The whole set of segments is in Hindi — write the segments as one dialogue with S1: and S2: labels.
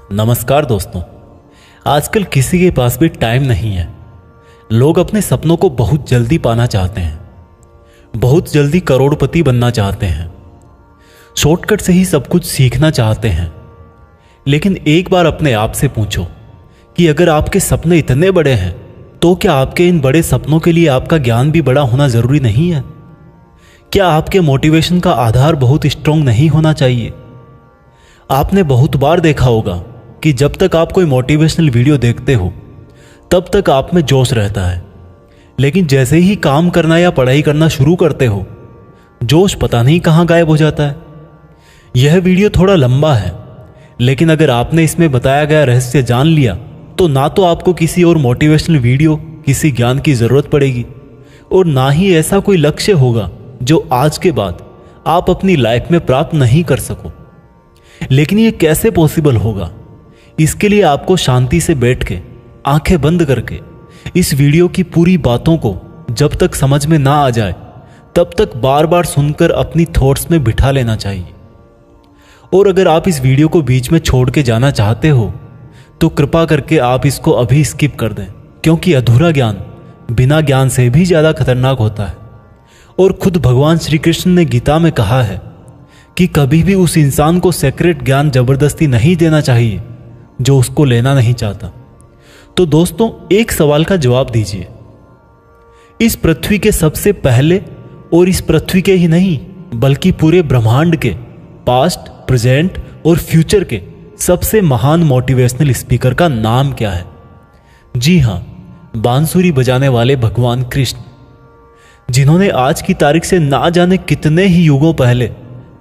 S1: नमस्कार दोस्तों। आजकल किसी के पास भी टाइम नहीं है। लोग अपने सपनों को बहुत जल्दी पाना चाहते हैं, बहुत जल्दी करोड़पति बनना चाहते हैं, शॉर्टकट से ही सब कुछ सीखना चाहते हैं। लेकिन एक बार अपने आप से पूछो कि अगर आपके सपने इतने बड़े हैं तो क्या आपके इन बड़े सपनों के लिए आपका ज्ञान भी बड़ा होना जरूरी नहीं है? क्या आपके मोटिवेशन का आधार बहुत स्ट्रांग नहीं होना चाहिए? आपने बहुत बार देखा होगा कि जब तक आप कोई मोटिवेशनल वीडियो देखते हो तब तक आप में जोश रहता है, लेकिन जैसे ही काम करना या पढ़ाई करना शुरू करते हो जोश पता नहीं कहाँ गायब हो जाता है। यह वीडियो थोड़ा लंबा है, लेकिन अगर आपने इसमें बताया गया रहस्य जान लिया तो ना तो आपको किसी और मोटिवेशनल वीडियो, किसी ज्ञान की जरूरत पड़ेगी और ना ही ऐसा कोई लक्ष्य होगा जो आज के बाद आप अपनी लाइफ में प्राप्त नहीं कर सको। लेकिन यह कैसे पॉसिबल होगा? इसके लिए आपको शांति से बैठ के आंखें बंद करके इस वीडियो की पूरी बातों को जब तक समझ में ना आ जाए तब तक बार बार सुनकर अपनी थॉट्स में बिठा लेना चाहिए। और अगर आप इस वीडियो को बीच में छोड़ के जाना चाहते हो तो कृपा करके आप इसको अभी स्किप कर दें, क्योंकि अधूरा ज्ञान बिना ज्ञान से भी ज्यादा खतरनाक होता है। और खुद भगवान श्री कृष्ण ने गीता में कहा है कि कभी भी उस इंसान को सेक्रेट ज्ञान जबरदस्ती नहीं देना चाहिए जो उसको लेना नहीं चाहता। तो दोस्तों, एक सवाल का जवाब दीजिए। इस पृथ्वी के सबसे पहले और इस पृथ्वी के ही नहीं बल्कि पूरे ब्रह्मांड के पास्ट, प्रेजेंट और फ्यूचर के सबसे महान मोटिवेशनल स्पीकर का नाम क्या है? जी हां, बांसुरी बजाने वाले भगवान कृष्ण, जिन्होंने आज की तारीख से ना जाने कितने ही युगों पहले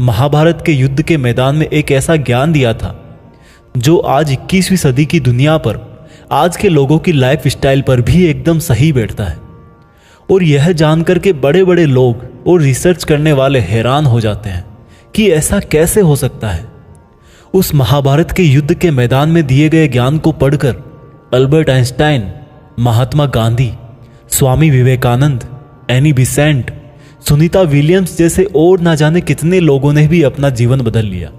S1: महाभारत के युद्ध के मैदान में एक ऐसा ज्ञान दिया था जो आज 21वीं सदी की दुनिया पर, आज के लोगों की लाइफ स्टाइल पर भी एकदम सही बैठता है। और यह जानकर के बड़े बड़े लोग और रिसर्च करने वाले हैरान हो जाते हैं कि ऐसा कैसे हो सकता है। उस महाभारत के युद्ध के मैदान में दिए गए ज्ञान को पढ़कर Albert Einstein, Mahatma Gandhi, Swami Vivekananda, Annie Besant, Sunita Williams जैसे और ना जाने कितने लोगों ने भी अपना जीवन बदल लिया।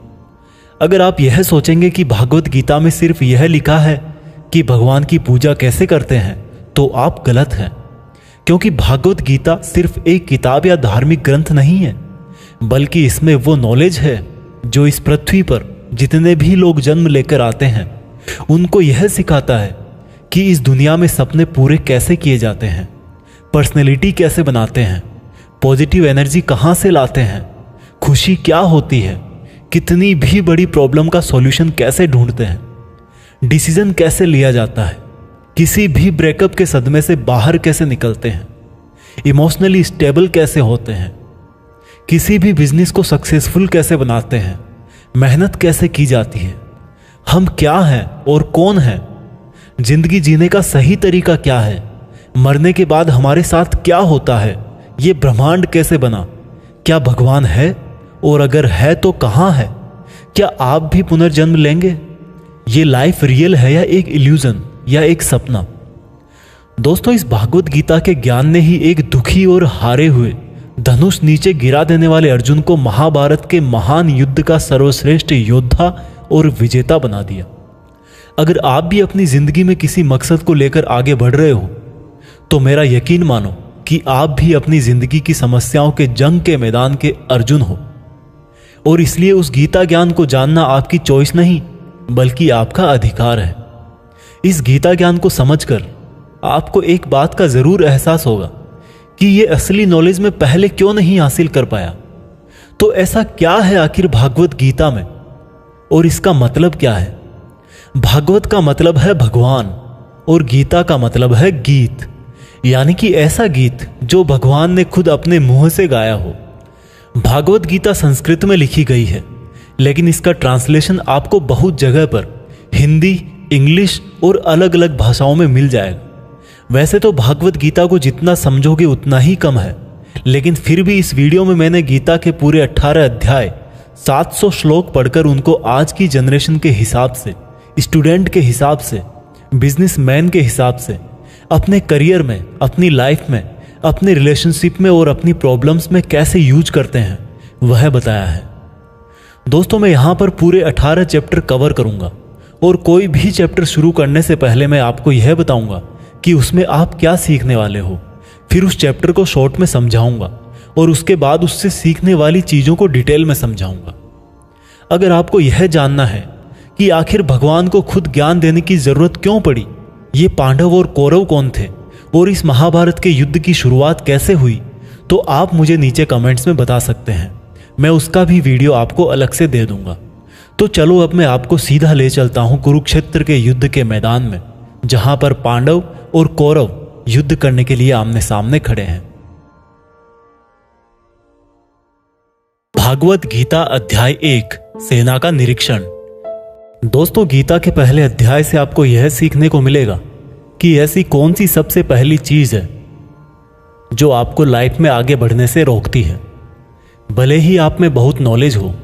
S1: अगर आप यह सोचेंगे कि भागवत गीता में सिर्फ यह लिखा है कि भगवान की पूजा कैसे करते हैं तो आप गलत हैं, क्योंकि भागवत गीता सिर्फ एक किताब या धार्मिक ग्रंथ नहीं है, बल्कि इसमें वो नॉलेज है जो इस पृथ्वी पर जितने भी लोग जन्म लेकर आते हैं उनको यह सिखाता है कि इस दुनिया में सपने पूरे कैसे किए जाते हैं, पर्सनैलिटी कैसे बनाते हैं, पॉजिटिव एनर्जी कहाँ से लाते हैं, खुशी क्या होती है, कितनी भी बड़ी प्रॉब्लम का सॉल्यूशन कैसे ढूंढते हैं, डिसीजन कैसे लिया जाता है, किसी भी ब्रेकअप के सदमे से बाहर कैसे निकलते हैं, इमोशनली स्टेबल कैसे होते हैं, किसी भी बिजनेस को सक्सेसफुल कैसे बनाते हैं, मेहनत कैसे की जाती है, हम क्या हैं और कौन हैं, जिंदगी जीने का सही तरीका क्या है, मरने के बाद हमारे साथ क्या होता है, ये ब्रह्मांड कैसे बना, क्या भगवान है और अगर है तो कहाँ है, क्या आप भी पुनर्जन्म लेंगे, ये लाइफ रियल है या एक इल्यूजन या एक सपना। दोस्तों, इस भागवत गीता के ज्ञान ने ही एक दुखी और हारे हुए, धनुष नीचे गिरा देने वाले अर्जुन को महाभारत के महान युद्ध का सर्वश्रेष्ठ योद्धा और विजेता बना दिया। अगर आप भी अपनी जिंदगी में किसी मकसद को लेकर आगे बढ़ रहे हो तो मेरा यकीन मानो कि आप भी अपनी जिंदगी की समस्याओं के जंग के मैदान के अर्जुन हो। और इसलिए उस गीता ज्ञान को जानना आपकी चॉइस नहीं बल्कि आपका अधिकार है। इस गीता ज्ञान को समझकर आपको एक बात का जरूर एहसास होगा कि ये असली नॉलेज में पहले क्यों नहीं हासिल कर पाया। तो ऐसा क्या है आखिर भागवत गीता में और इसका मतलब क्या है? भागवत का मतलब है भगवान और गीता का मतलब है गीत, यानी कि ऐसा गीत जो भगवान ने खुद अपने मुंह से गाया हो। भागवत गीता संस्कृत में लिखी गई है, लेकिन इसका ट्रांसलेशन आपको बहुत जगह पर हिंदी, इंग्लिश और अलग अलग भाषाओं में मिल जाएगा। वैसे तो भागवत गीता को जितना समझोगे उतना ही कम है, लेकिन फिर भी इस वीडियो में मैंने गीता के पूरे 18 अध्याय, 700 श्लोक पढ़कर उनको आज की जनरेशन के हिसाब से, स्टूडेंट के हिसाब से, बिजनेसमैन के हिसाब से, अपने करियर में, अपनी लाइफ में, अपने रिलेशनशिप में और अपनी प्रॉब्लम्स में कैसे यूज करते हैं वह बताया है। दोस्तों, मैं यहां पर पूरे 18 चैप्टर कवर करूंगा और कोई भी चैप्टर शुरू करने से पहले मैं आपको यह बताऊंगा कि उसमें आप क्या सीखने वाले हो। फिर उस चैप्टर को शॉर्ट में समझाऊंगा और उसके बाद उससे सीखने वाली चीज़ों को डिटेल में समझाऊंगा। अगर आपको यह जानना है कि आखिर भगवान को खुद ज्ञान देने की जरूरत क्यों पड़ी, ये पांडव और कौरव कौन थे और इस महाभारत के युद्ध की शुरुआत कैसे हुई, तो आप मुझे नीचे कमेंट्स में बता सकते हैं। मैं उसका भी वीडियो आपको अलग से दे दूंगा। तो चलो अब मैं आपको सीधा ले चलता हूं कुरुक्षेत्र के युद्ध के मैदान में, जहां पर पांडव और कौरव युद्ध करने के लिए आमने सामने खड़े हैं। भागवत गीता अध्याय 1 सेना का निरीक्षण। दोस्तों, गीता के पहले अध्याय से आपको यह सीखने को मिलेगा कि ऐसी कौन सी सबसे पहली चीज है जो आपको लाइफ में आगे बढ़ने से रोकती है। भले ही आप में बहुत नॉलेज हो,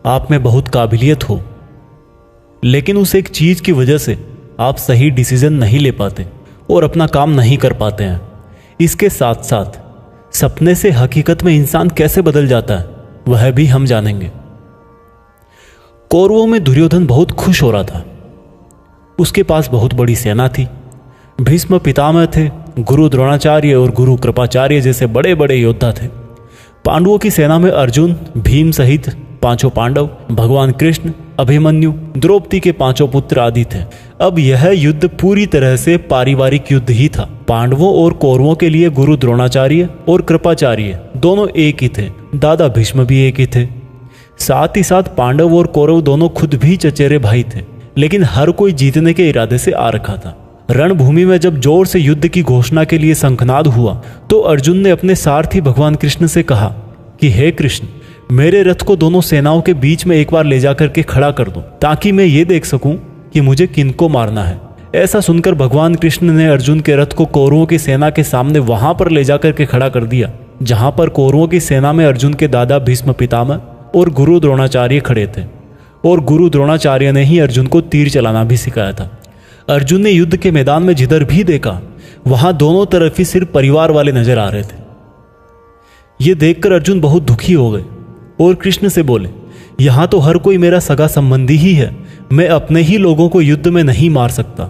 S1: आप में बहुत काबिलियत हो, लेकिन उस एक चीज की वजह से आप सही डिसीजन नहीं ले पाते और अपना काम नहीं कर पाते हैं। इसके साथ साथ सपने से हकीकत में इंसान कैसे बदल जाता है वह भी हम जानेंगे। कौरवों में दुर्योधन बहुत खुश हो रहा था। उसके पास बहुत बड़ी सेना थी। भीष्म पितामह थे, गुरु द्रोणाचार्य और गुरु कृपाचार्य जैसे बड़े बड़े योद्धा थे। पांडवों की सेना में अर्जुन, भीम सहित 5 पांडव, भगवान कृष्ण, अभिमन्यु, द्रौपदी के 5 पुत्र आदि थे। अब यह युद्ध पूरी तरह से पारिवारिक युद्ध ही था। पांडवों और कौरवों के लिए गुरु द्रोणाचार्य और कृपाचार्य दोनों एक ही थे। दादा भीष्म भी एक ही थे। साथ ही साथ पांडव और कौरव दोनों खुद भी चचेरे भाई थे, लेकिन हर कोई जीतने के इरादे से आ रखा था। रणभूमि में जब जोर से युद्ध की घोषणा के लिए शंखनाद हुआ तो अर्जुन ने अपने सारथी भगवान कृष्ण से कहा कि हे कृष्ण, मेरे रथ को दोनों सेनाओं के बीच में एक बार ले जाकर के खड़ा कर दो, ताकि मैं ये देख सकूं कि मुझे किनको मारना है। ऐसा सुनकर भगवान कृष्ण ने अर्जुन के रथ को कौरवों की सेना के सामने वहां पर ले जाकर के खड़ा कर दिया, जहां पर कौरवों की सेना में अर्जुन के दादा भीष्म पितामह और गुरु द्रोणाचार्य खड़े थे। और गुरु द्रोणाचार्य ने ही अर्जुन को तीर चलाना भी सिखाया था। अर्जुन ने युद्ध के मैदान में जिधर भी देखा वहां दोनों तरफ ही सिर्फ परिवार वाले नजर आ रहे थे। यह देखकर अर्जुन बहुत दुखी हो गए और कृष्ण से बोले, यहां तो हर कोई मेरा सगा संबंधी ही है, मैं अपने ही लोगों को युद्ध में नहीं मार सकता।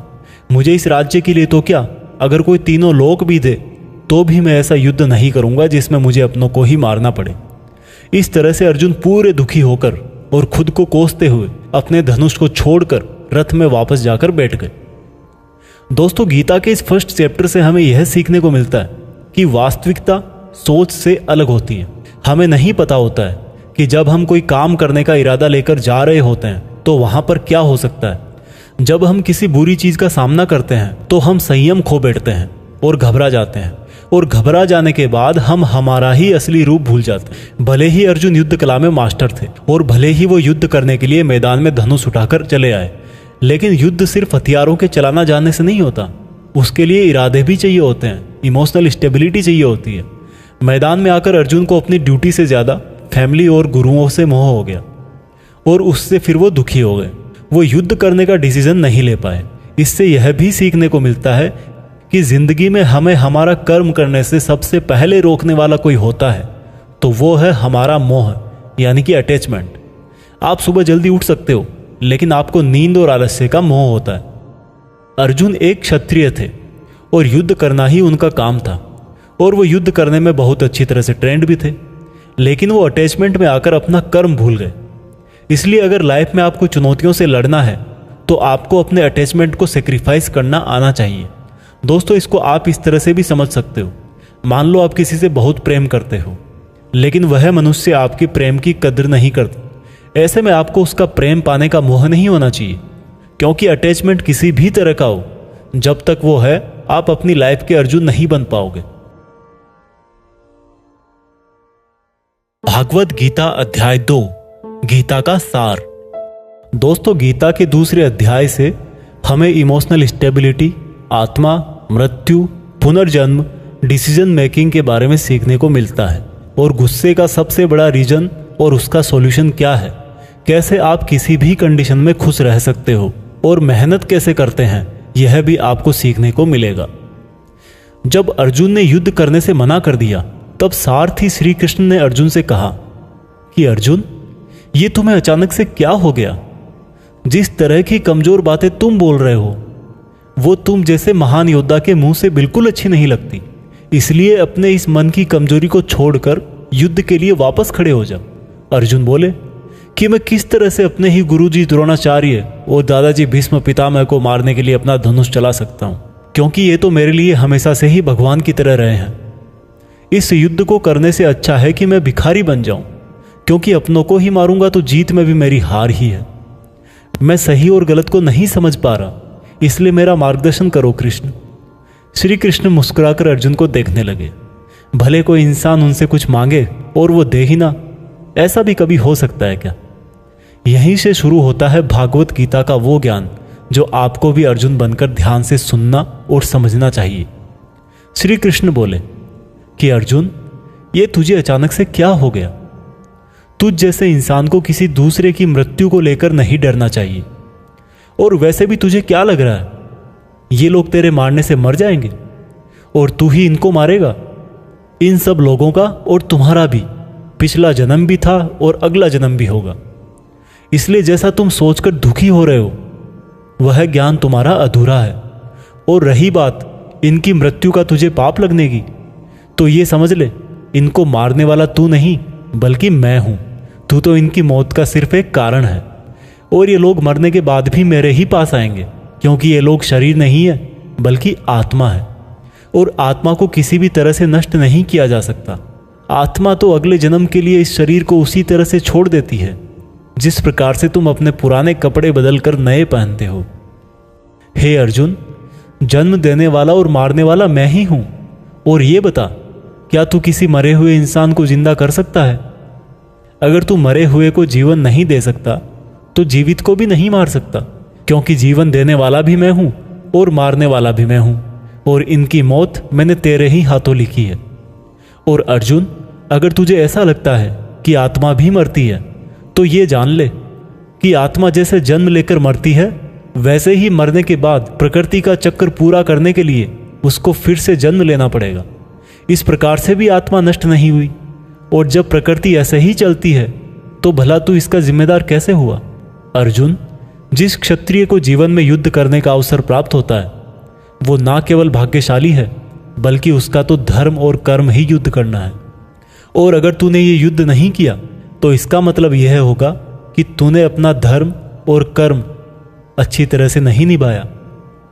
S1: मुझे इस राज्य के लिए तो क्या, अगर कोई तीनों लोक भी दे तो भी मैं ऐसा युद्ध नहीं करूंगा जिसमें मुझे अपनों को ही मारना पड़े। इस तरह से अर्जुन पूरे दुखी होकर और खुद को कोसते हुए अपने धनुष को छोड़कर रथ में वापस जाकर बैठ गए। दोस्तों, गीता के इस फर्स्ट चैप्टर से हमें यह सीखने को मिलता है कि वास्तविकता सोच से अलग होती है। हमें नहीं पता होता है कि जब हम कोई काम करने का इरादा लेकर जा रहे होते हैं तो वहां पर क्या हो सकता है। जब हम किसी बुरी चीज का सामना करते हैं तो हम संयम खो बैठते हैं और घबरा जाते हैं, और घबरा जाने के बाद हम हमारा ही असली रूप भूल जाते हैं। भले ही अर्जुन युद्ध कला में मास्टर थे और भले ही वो युद्ध करने के लिए मैदान में धनुष उठाकर चले आए, लेकिन युद्ध सिर्फ हथियारों के चलाना जानने से नहीं होता। उसके लिए इरादे भी चाहिए होते हैं, इमोशनल स्टेबिलिटी चाहिए होती है। मैदान में आकर अर्जुन को अपनी ड्यूटी से ज्यादा फैमिली और गुरुओं से मोह हो गया और उससे फिर वो दुखी हो गए। वो युद्ध करने का डिसीजन नहीं ले पाए। इससे यह भी सीखने को मिलता है कि जिंदगी में हमें हमारा कर्म करने से सबसे पहले रोकने वाला कोई होता है तो वो है हमारा मोह, यानी कि अटैचमेंट। आप सुबह जल्दी उठ सकते हो, लेकिन आपको नींद और आलस्य का मोह होता है। अर्जुन एक क्षत्रिय थे और युद्ध करना ही उनका काम था, और वो युद्ध करने में बहुत अच्छी तरह से ट्रेंड भी थे, लेकिन वो अटैचमेंट में आकर अपना कर्म भूल गए। इसलिए अगर लाइफ में आपको चुनौतियों से लड़ना है तो आपको अपने अटैचमेंट को सेक्रीफाइस करना आना चाहिए। दोस्तों, इसको आप इस तरह से भी समझ सकते हो। मान लो आप किसी से बहुत प्रेम करते हो, लेकिन वह मनुष्य आपकी प्रेम की कदर नहीं करता। ऐसे में आपको उसका प्रेम पाने का मोह नहीं होना चाहिए, क्योंकि अटैचमेंट किसी भी तरह का हो, जब तक वो है आप अपनी लाइफ के अर्जुन नहीं बन पाओगे। भागवत गीता अध्याय 2 गीता का सार। दोस्तों, गीता के दूसरे अध्याय से हमें इमोशनल स्टेबिलिटी, आत्मा, मृत्यु, पुनर्जन्म, डिसीजन मेकिंग के बारे में सीखने को मिलता है, और गुस्से का सबसे बड़ा रीजन और उसका सॉल्यूशन क्या है, कैसे आप किसी भी कंडीशन में खुश रह सकते हो, और मेहनत कैसे करते हैं, यह भी आपको सीखने को मिलेगा। जब अर्जुन ने युद्ध करने से मना कर दिया तब सारथी श्री कृष्ण ने अर्जुन से कहा कि अर्जुन, ये तुम्हें अचानक से क्या हो गया? जिस तरह की कमजोर बातें तुम बोल रहे हो वो तुम जैसे महान योद्धा के मुंह से बिल्कुल अच्छी नहीं लगती। इसलिए अपने इस मन की कमजोरी को छोड़कर युद्ध के लिए वापस खड़े हो जा। अर्जुन बोले कि मैं किस तरह से अपने ही गुरुजी द्रोणाचार्य और दादाजी भीष्म पितामह को मारने के लिए अपना धनुष चला सकता हूं, क्योंकि ये तो मेरे लिए हमेशा से ही भगवान की तरह रहे हैं। इस युद्ध को करने से अच्छा है कि मैं भिखारी बन जाऊं, क्योंकि अपनों को ही मारूंगा तो जीत में भी मेरी हार ही है। मैं सही और गलत को नहीं समझ पा रहा, इसलिए मेरा मार्गदर्शन करो कृष्ण। श्री कृष्ण मुस्कुराकर अर्जुन को देखने लगे। भले कोई इंसान उनसे कुछ मांगे और वो दे ही ना, ऐसा भी कभी हो सकता है क्या? यहीं से शुरू होता है भागवत गीता का वो ज्ञान जो आपको भी अर्जुन बनकर ध्यान से सुनना और समझना चाहिए। श्री कृष्ण बोले कि अर्जुन, ये तुझे अचानक से क्या हो गया? तुझ जैसे इंसान को किसी दूसरे की मृत्यु को लेकर नहीं डरना चाहिए। और वैसे भी तुझे क्या लग रहा है, ये लोग तेरे मारने से मर जाएंगे और तू ही इनको मारेगा? इन सब लोगों का और तुम्हारा भी पिछला जन्म भी था और अगला जन्म भी होगा। इसलिए जैसा तुम सोचकर दुखी हो रहे हो वह ज्ञान तुम्हारा अधूरा है। और रही बात इनकी मृत्यु का तुझे पाप लगने की, तो ये समझ ले, इनको मारने वाला तू नहीं बल्कि मैं हूं। तू तो इनकी मौत का सिर्फ एक कारण है, और ये लोग मरने के बाद भी मेरे ही पास आएंगे, क्योंकि ये लोग शरीर नहीं है बल्कि आत्मा है, और आत्मा को किसी भी तरह से नष्ट नहीं किया जा सकता। आत्मा तो अगले जन्म के लिए इस शरीर को उसी तरह से छोड़ देती है जिस प्रकार से तुम अपने पुराने कपड़े बदलकर नए पहनते हो। हे अर्जुन, जन्म देने वाला और मारने वाला मैं ही हूं। और ये बता, क्या तू किसी मरे हुए इंसान को जिंदा कर सकता है? अगर तू मरे हुए को जीवन नहीं दे सकता तो जीवित को भी नहीं मार सकता, क्योंकि जीवन देने वाला भी मैं हूं और मारने वाला भी मैं हूं, और इनकी मौत मैंने तेरे ही हाथों लिखी है। और अर्जुन, अगर तुझे ऐसा लगता है कि आत्मा भी मरती है तो ये जान ले कि आत्मा जैसे जन्म लेकर मरती है वैसे ही मरने के बाद प्रकृति का चक्र पूरा करने के लिए उसको फिर से जन्म लेना पड़ेगा। इस प्रकार से भी आत्मा नष्ट नहीं हुई। और जब प्रकृति ऐसे ही चलती है तो भला तू इसका जिम्मेदार कैसे हुआ? अर्जुन, जिस क्षत्रिय को जीवन में युद्ध करने का अवसर प्राप्त होता है वो ना केवल भाग्यशाली है बल्कि उसका तो धर्म और कर्म ही युद्ध करना है। और अगर तूने ये युद्ध नहीं किया तो इसका मतलब यह होगा कि तूने अपना धर्म और कर्म अच्छी तरह से नहीं निभाया,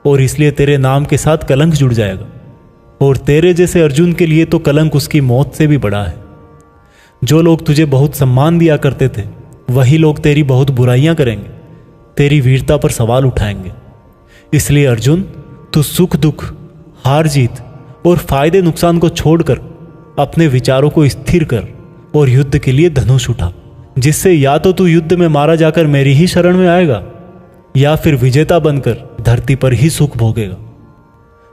S1: और इसलिए तेरे नाम के साथ कलंक जुड़ जाएगा। और तेरे जैसे अर्जुन के लिए तो कलंक उसकी मौत से भी बड़ा है। जो लोग तुझे बहुत सम्मान दिया करते थे वही लोग तेरी बहुत बुराइयां करेंगे, तेरी वीरता पर सवाल उठाएंगे। इसलिए अर्जुन, तू सुख दुख, हार जीत और फायदे नुकसान को छोड़कर अपने विचारों को स्थिर कर और युद्ध के लिए धनुष उठा, जिससे या तो तू युद्ध में मारा जाकर मेरी ही शरण में आएगा या फिर विजेता बनकर धरती पर ही सुख भोगेगा।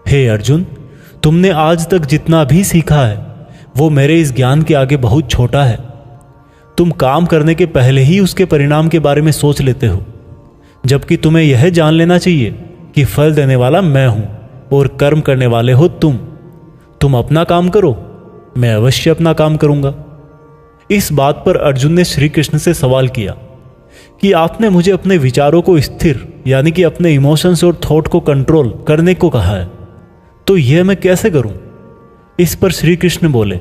S1: हे अर्जुन, तुमने आज तक जितना भी सीखा है वो मेरे इस ज्ञान के आगे बहुत छोटा है। तुम काम करने के पहले ही उसके परिणाम के बारे में सोच लेते हो, जबकि तुम्हें यह जान लेना चाहिए कि फल देने वाला मैं हूं और कर्म करने वाले हो तुम। तुम अपना काम करो, मैं अवश्य अपना काम करूंगा। इस बात पर अर्जुन ने श्री कृष्ण से सवाल किया कि आपने मुझे अपने विचारों को स्थिर यानी कि अपने इमोशंस और थॉट को कंट्रोल करने को कहा है, तो यह मैं कैसे करूं? इस पर श्री कृष्ण बोले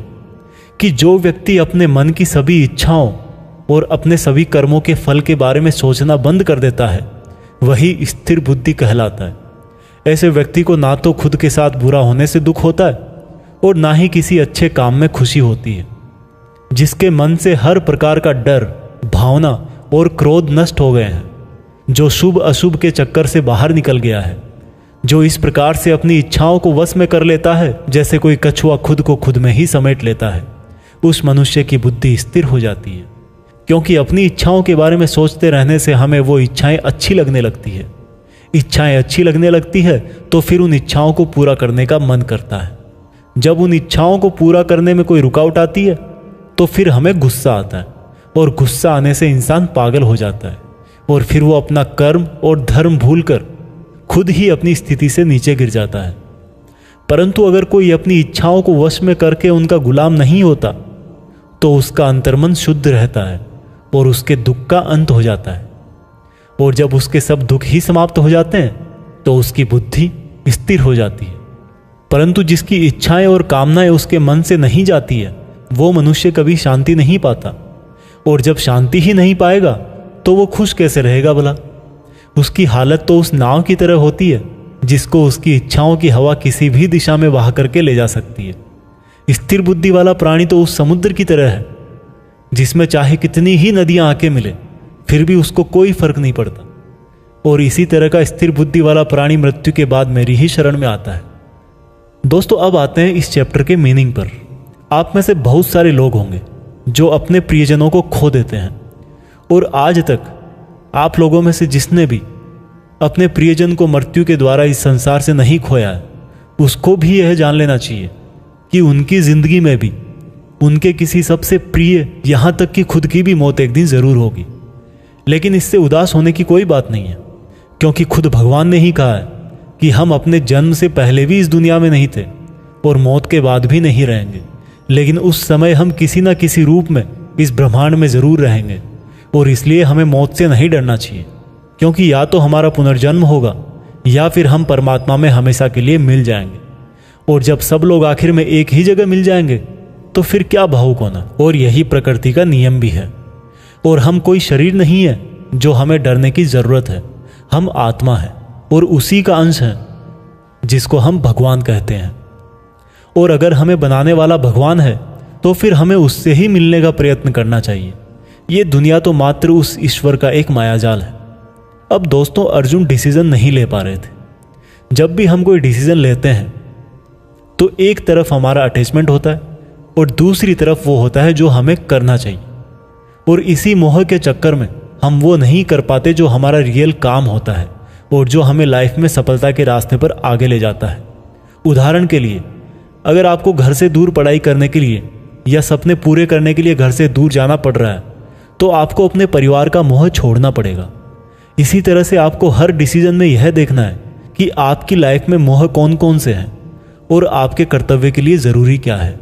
S1: कि जो व्यक्ति अपने मन की सभी इच्छाओं और अपने सभी कर्मों के फल के बारे में सोचना बंद कर देता है वही स्थिर बुद्धि कहलाता है। ऐसे व्यक्ति को ना तो खुद के साथ बुरा होने से दुख होता है और ना ही किसी अच्छे काम में खुशी होती है। जिसके मन से हर प्रकार का डर, भावना और क्रोध नष्ट हो गए हैं, जो शुभ अशुभ के चक्कर से बाहर निकल गया है, जो इस प्रकार से अपनी इच्छाओं को वश में कर लेता है जैसे कोई कछुआ खुद को खुद में ही समेट लेता है, उस मनुष्य की बुद्धि स्थिर हो जाती है। क्योंकि अपनी इच्छाओं के बारे में सोचते रहने से हमें वो इच्छाएं अच्छी लगने लगती है। इच्छाएं अच्छी लगने लगती है तो फिर उन इच्छाओं को पूरा करने का मन करता है। जब उन इच्छाओं को पूरा करने में कोई रुकावट आती है तो फिर हमें गुस्सा आता है, और गुस्सा आने से इंसान पागल हो जाता है और फिर वो अपना कर्म और धर्म भूलकर खुद ही अपनी स्थिति से नीचे गिर जाता है। परंतु अगर कोई अपनी इच्छाओं को वश में करके उनका गुलाम नहीं होता तो उसका अंतर्मन शुद्ध रहता है और उसके दुख का अंत हो जाता है। और जब उसके सब दुख ही समाप्त हो जाते हैं तो उसकी बुद्धि स्थिर हो जाती है। परंतु जिसकी इच्छाएं और कामनाएं उसके मन से नहीं जाती है, वो मनुष्य कभी शांति नहीं पाता। और जब शांति ही नहीं पाएगा तो वो खुश कैसे रहेगा भला? उसकी हालत तो उस नाव की तरह होती है जिसको उसकी इच्छाओं की हवा किसी भी दिशा में बहा करके ले जा सकती है। स्थिर बुद्धि वाला प्राणी तो उस समुद्र की तरह है जिसमें चाहे कितनी ही नदियां आके मिले फिर भी उसको कोई फर्क नहीं पड़ता। और इसी तरह का स्थिर बुद्धि वाला प्राणी मृत्यु के बाद मेरी ही शरण में आता है। दोस्तों, अब आते हैं इस चैप्टर के मीनिंग पर। आप में से बहुत सारे लोग होंगे जो अपने प्रियजनों को खो देते हैं, और आज तक आप लोगों में से जिसने भी अपने प्रियजन को मृत्यु के द्वारा इस संसार से नहीं खोया है, उसको भी यह जान लेना चाहिए कि उनकी जिंदगी में भी उनके किसी सबसे प्रिय, यहां तक कि खुद की भी मौत एक दिन जरूर होगी। लेकिन इससे उदास होने की कोई बात नहीं है, क्योंकि खुद भगवान ने ही कहा है कि हम अपने जन्म से पहले भी इस दुनिया में नहीं थे और मौत के बाद भी नहीं रहेंगे, लेकिन उस समय हम किसी न किसी रूप में इस ब्रह्मांड में जरूर रहेंगे। और इसलिए हमें मौत से नहीं डरना चाहिए, क्योंकि या तो हमारा पुनर्जन्म होगा या फिर हम परमात्मा में हमेशा के लिए मिल जाएंगे। और जब सब लोग आखिर में एक ही जगह मिल जाएंगे तो फिर क्या भावुक होना। और यही प्रकृति का नियम भी है। और हम कोई शरीर नहीं है जो हमें डरने की जरूरत है। हम आत्मा है और उसी का अंश है जिसको हम भगवान कहते हैं। और अगर हमें बनाने वाला भगवान है तो फिर हमें उससे ही मिलने का प्रयत्न करना चाहिए। ये दुनिया तो मात्र उस ईश्वर का एक मायाजाल है। अब दोस्तों, अर्जुन डिसीजन नहीं ले पा रहे थे। जब भी हम कोई डिसीजन लेते हैं तो एक तरफ हमारा अटैचमेंट होता है और दूसरी तरफ वो होता है जो हमें करना चाहिए। और इसी मोह के चक्कर में हम वो नहीं कर पाते जो हमारा रियल काम होता है और जो हमें लाइफ में सफलता के रास्ते पर आगे ले जाता है। उदाहरण के लिए, अगर आपको घर से दूर पढ़ाई करने के लिए या सपने पूरे करने के लिए घर से दूर जाना पड़ रहा है तो आपको अपने परिवार का मोह छोड़ना पड़ेगा। इसी तरह से आपको हर डिसीजन में यह देखना है कि आपकी लाइफ में मोह कौन कौन से हैं और आपके कर्तव्य के लिए ज़रूरी क्या है।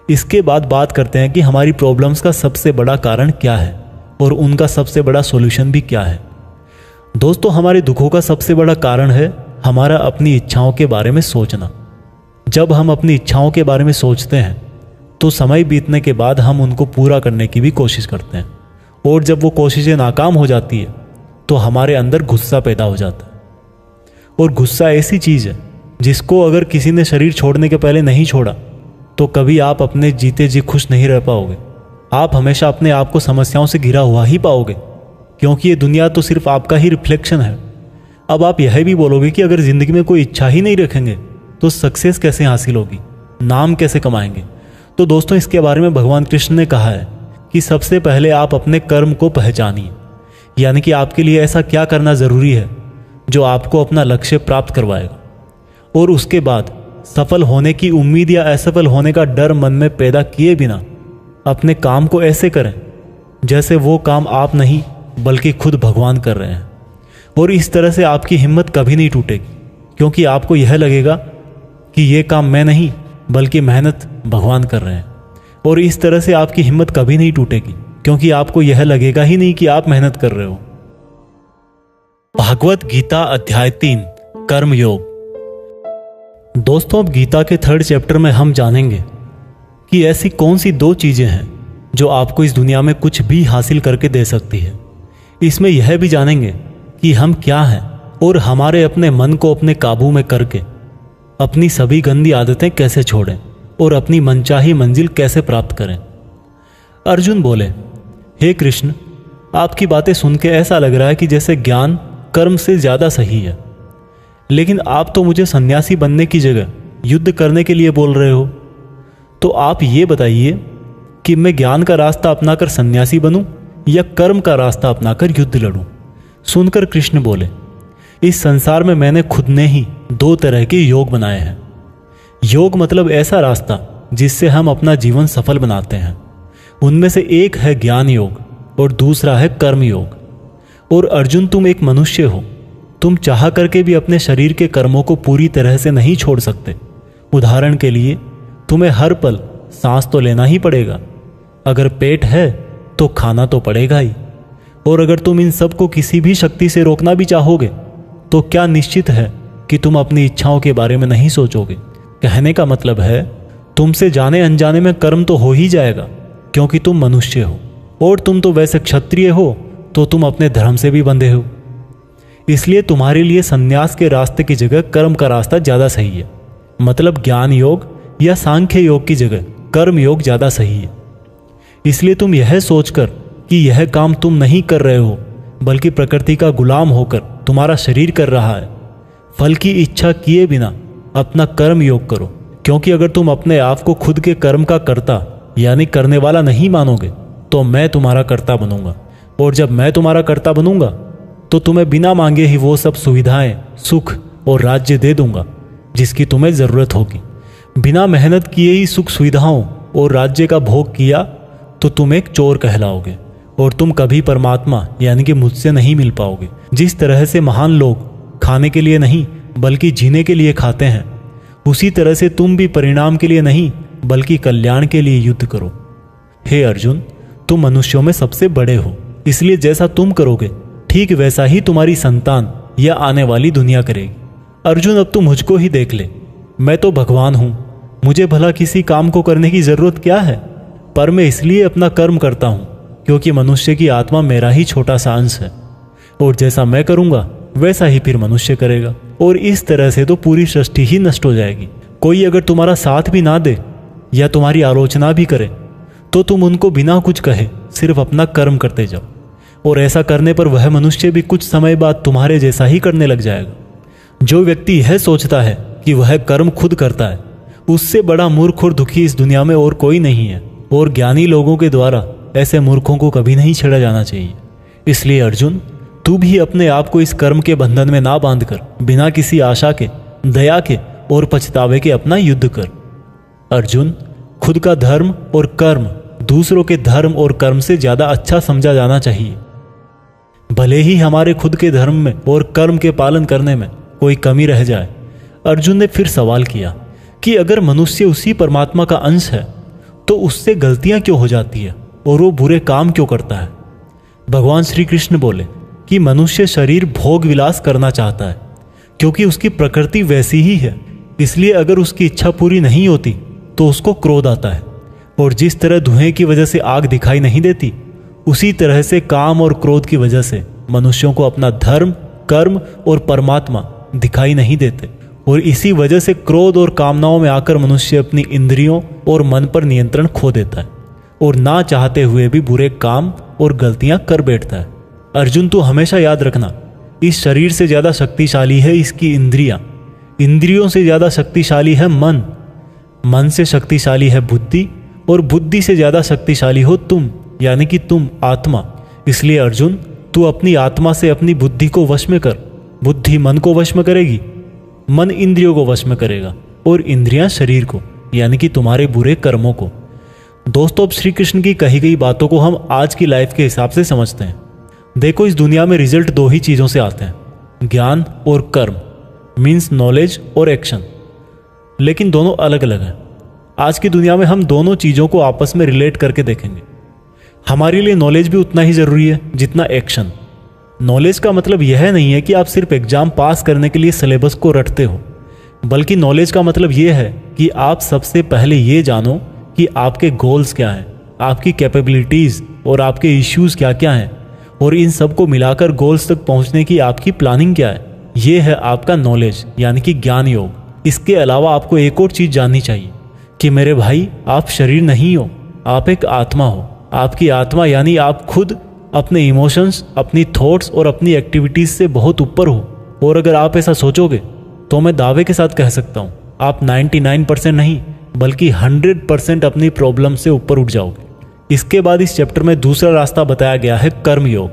S1: इसके बाद बात करते हैं कि हमारी प्रॉब्लम्स का सबसे बड़ा कारण क्या है और उनका सबसे बड़ा सॉल्यूशन भी क्या है। दोस्तों, हमारे दुखों का सबसे बड़ा कारण है हमारा अपनी इच्छाओं के बारे में सोचना। जब हम अपनी इच्छाओं के बारे में सोचते हैं तो समय बीतने के बाद हम उनको पूरा करने की भी कोशिश करते हैं, और जब वो कोशिशें नाकाम हो जाती है तो हमारे अंदर गुस्सा पैदा हो जाता है। और गुस्सा ऐसी चीज़ है जिसको अगर किसी ने शरीर छोड़ने के पहले नहीं छोड़ा तो कभी आप अपने जीते जी खुश नहीं रह पाओगे। आप हमेशा अपने आप को समस्याओं से घिरा हुआ ही पाओगे, क्योंकि ये दुनिया तो सिर्फ आपका ही रिफ्लेक्शन है। अब आप यह भी बोलोगे कि अगर ज़िंदगी में कोई इच्छा ही नहीं रखेंगे तो सक्सेस कैसे हासिल होगी, नाम कैसे कमाएंगे। तो दोस्तों, इसके बारे में भगवान कृष्ण ने कहा है कि सबसे पहले आप अपने कर्म को पहचानिए, यानी कि आपके लिए ऐसा क्या करना ज़रूरी है जो आपको अपना लक्ष्य प्राप्त करवाएगा। और उसके बाद सफल होने की उम्मीद या असफल होने का डर मन में पैदा किए बिना अपने काम को ऐसे करें जैसे वो काम आप नहीं बल्कि खुद भगवान कर रहे हैं। और इस तरह से आपकी हिम्मत कभी नहीं टूटेगी, क्योंकि आपको यह लगेगा कि ये काम मैं नहीं बल्कि मेहनत भगवान कर रहे हैं। और इस तरह से आपकी हिम्मत कभी नहीं टूटेगी, क्योंकि आपको यह लगेगा ही नहीं कि आप मेहनत कर रहे हो। भागवत गीता अध्याय 3 कर्म योग। दोस्तों, अब गीता के 3rd चैप्टर में हम जानेंगे कि ऐसी कौन सी 2 चीजें हैं जो आपको इस दुनिया में कुछ भी हासिल करके दे सकती है। इसमें यह भी जानेंगे कि हम क्या हैं और हमारे अपने मन को अपने काबू में करके अपनी सभी गंदी आदतें कैसे छोड़ें और अपनी मनचाही मंजिल कैसे प्राप्त करें। अर्जुन बोले, हे कृष्ण, आपकी बातें सुन के ऐसा लग रहा है कि जैसे ज्ञान कर्म से ज़्यादा सही है, लेकिन आप तो मुझे सन्यासी बनने की जगह युद्ध करने के लिए बोल रहे हो। तो आप ये बताइए कि मैं ज्ञान का रास्ता अपनाकर सन्यासी बनूं या कर्म का रास्ता अपनाकर युद्ध लड़ूं। सुनकर कृष्ण बोले, इस संसार में मैंने खुद ने ही 2 तरह के योग बनाए हैं। योग मतलब ऐसा रास्ता जिससे हम अपना जीवन सफल बनाते हैं। उनमें से एक है ज्ञान योग और दूसरा है कर्म योग। और अर्जुन, तुम एक मनुष्य हो, तुम चाह करके भी अपने शरीर के कर्मों को पूरी तरह से नहीं छोड़ सकते। उदाहरण के लिए, तुम्हें हर पल सांस तो लेना ही पड़ेगा। अगर पेट है तो खाना तो पड़ेगा ही। और अगर तुम इन सब को किसी भी शक्ति से रोकना भी चाहोगे तो क्या निश्चित है कि तुम अपनी इच्छाओं के बारे में नहीं सोचोगे। कहने का मतलब है तुमसे जाने अनजाने में कर्म तो हो ही जाएगा, क्योंकि तुम मनुष्य हो और तुम तो वैसे क्षत्रिय हो तो तुम अपने धर्म से भी बंधे हो। इसलिए तुम्हारे लिए संन्यास के रास्ते की जगह कर्म का रास्ता ज़्यादा सही है। मतलब ज्ञान योग या सांख्य योग की जगह कर्म योग ज़्यादा सही है। इसलिए तुम यह सोचकर कि यह काम तुम नहीं कर रहे हो बल्कि प्रकृति का गुलाम होकर तुम्हारा शरीर कर रहा है, फल की इच्छा किए बिना अपना कर्म योग करो। क्योंकि अगर तुम अपने आप को खुद के कर्म का कर्ता यानी करने वाला नहीं मानोगे तो मैं तुम्हारा कर्ता बनूंगा, और जब मैं तुम्हारा कर्ता बनूंगा तो तुम्हें बिना मांगे ही वो सब सुविधाएं, सुख और राज्य दे दूंगा जिसकी तुम्हें ज़रूरत होगी। बिना मेहनत किए ही सुख सुविधाओं और राज्य का भोग किया तो तुम एक चोर कहलाओगे और तुम कभी परमात्मा यानी कि मुझसे नहीं मिल पाओगे। जिस तरह से महान लोग खाने के लिए नहीं बल्कि जीने के लिए खाते हैं, उसी तरह से तुम भी परिणाम के लिए नहीं बल्कि कल्याण के लिए युद्ध करो। हे अर्जुन, तुम मनुष्यों में सबसे बड़े हो, इसलिए जैसा तुम करोगे ठीक वैसा ही तुम्हारी संतान या आने वाली दुनिया करेगी। अर्जुन, अब तू मुझको ही देख ले, मैं तो भगवान हूं, मुझे भला किसी काम को करने की जरूरत क्या है। पर मैं इसलिए अपना कर्म करता हूं क्योंकि मनुष्य की आत्मा मेरा ही छोटा सा अंश है, और जैसा मैं करूंगा वैसा ही फिर मनुष्य करेगा, और इस तरह से तो पूरी सृष्टि ही नष्ट हो जाएगी। कोई अगर तुम्हारा साथ भी ना दे या तुम्हारी आलोचना भी करे तो तुम उनको बिना कुछ कहे सिर्फ अपना कर्म करते जाओ, और ऐसा करने पर वह मनुष्य भी कुछ समय बाद तुम्हारे जैसा ही करने लग जाएगा। जो व्यक्ति यह सोचता है कि वह कर्म खुद करता है, उससे बड़ा मूर्ख और दुखी इस दुनिया में और कोई नहीं है, और ज्ञानी लोगों के द्वारा ऐसे मूर्खों को कभी नहीं छेड़ा जाना चाहिए। इसलिए अर्जुन, तू भी अपने आप को इस कर्म के बंधन में ना बांधकर बिना किसी आशा के, दया के और पछतावे के अपना युद्ध कर। अर्जुन, खुद का धर्म और कर्म दूसरों के धर्म और कर्म से ज्यादा अच्छा समझा जाना चाहिए। भले ही हमारे खुद के धर्म में और कर्म के पालन करने में कोई कमी रह जाए। अर्जुन ने फिर सवाल किया कि अगर मनुष्य उसी परमात्मा का अंश है तो उससे गलतियां क्यों हो जाती है और वो बुरे काम क्यों करता है। भगवान श्री कृष्ण बोले कि मनुष्य शरीर भोग विलास करना चाहता है क्योंकि उसकी प्रकृति वैसी ही है। इसलिए अगर उसकी इच्छा पूरी नहीं होती तो उसको क्रोध आता है, और जिस तरह धुएं की वजह से आग दिखाई नहीं देती, उसी तरह से काम और क्रोध की वजह से मनुष्यों को अपना धर्म, कर्म और परमात्मा दिखाई नहीं देते, और इसी वजह से क्रोध और कामनाओं में आकर मनुष्य अपनी इंद्रियों और मन पर नियंत्रण खो देता है और ना चाहते हुए भी बुरे काम और गलतियां कर बैठता है। अर्जुन, तू हमेशा याद रखना, इस शरीर से ज्यादा शक्तिशाली है इसकी इंद्रियां, इंद्रियों से ज्यादा शक्तिशाली है मन, मन से शक्तिशाली है बुद्धि, और बुद्धि से ज्यादा शक्तिशाली हो तुम यानी कि तुम आत्मा। इसलिए अर्जुन, तू अपनी आत्मा से अपनी बुद्धि को वश में कर। बुद्धि मन को वश में करेगी, मन इंद्रियों को वश में करेगा, और इंद्रियां शरीर को यानी कि तुम्हारे बुरे कर्मों को। दोस्तों, अब श्री कृष्ण की कही गई बातों को हम आज की लाइफ के हिसाब से समझते हैं। देखो, इस दुनिया में रिजल्ट दो ही चीजों से आते हैं, ज्ञान और कर्म, मीन्स नॉलेज और एक्शन, लेकिन दोनों अलग अलग हैं। आज की दुनिया में हम दोनों चीजों को आपस में रिलेट करके देखेंगे। हमारे लिए नॉलेज भी उतना ही जरूरी है जितना एक्शन। नॉलेज का मतलब यह नहीं है कि आप सिर्फ एग्जाम पास करने के लिए सिलेबस को रटते हो, बल्कि नॉलेज का मतलब यह है कि आप सबसे पहले ये जानो कि आपके गोल्स क्या हैं, आपकी कैपेबिलिटीज और आपके इश्यूज क्या क्या हैं, और इन सब को मिलाकर गोल्स तक पहुंचने की आपकी प्लानिंग क्या है। ये है आपका नॉलेज यानी कि ज्ञान योग। इसके अलावा आपको एक और चीज जाननी चाहिए कि मेरे भाई, आप शरीर नहीं हो, आप एक आत्मा हो। आपकी आत्मा यानी आप खुद अपने इमोशंस, अपनी थॉट्स और अपनी एक्टिविटीज से बहुत ऊपर हो, और अगर आप ऐसा सोचोगे तो मैं दावे के साथ कह सकता हूँ आप 99% नहीं बल्कि 100% अपनी प्रॉब्लम से ऊपर उठ जाओगे। इसके बाद इस चैप्टर में दूसरा रास्ता बताया गया है कर्म योग,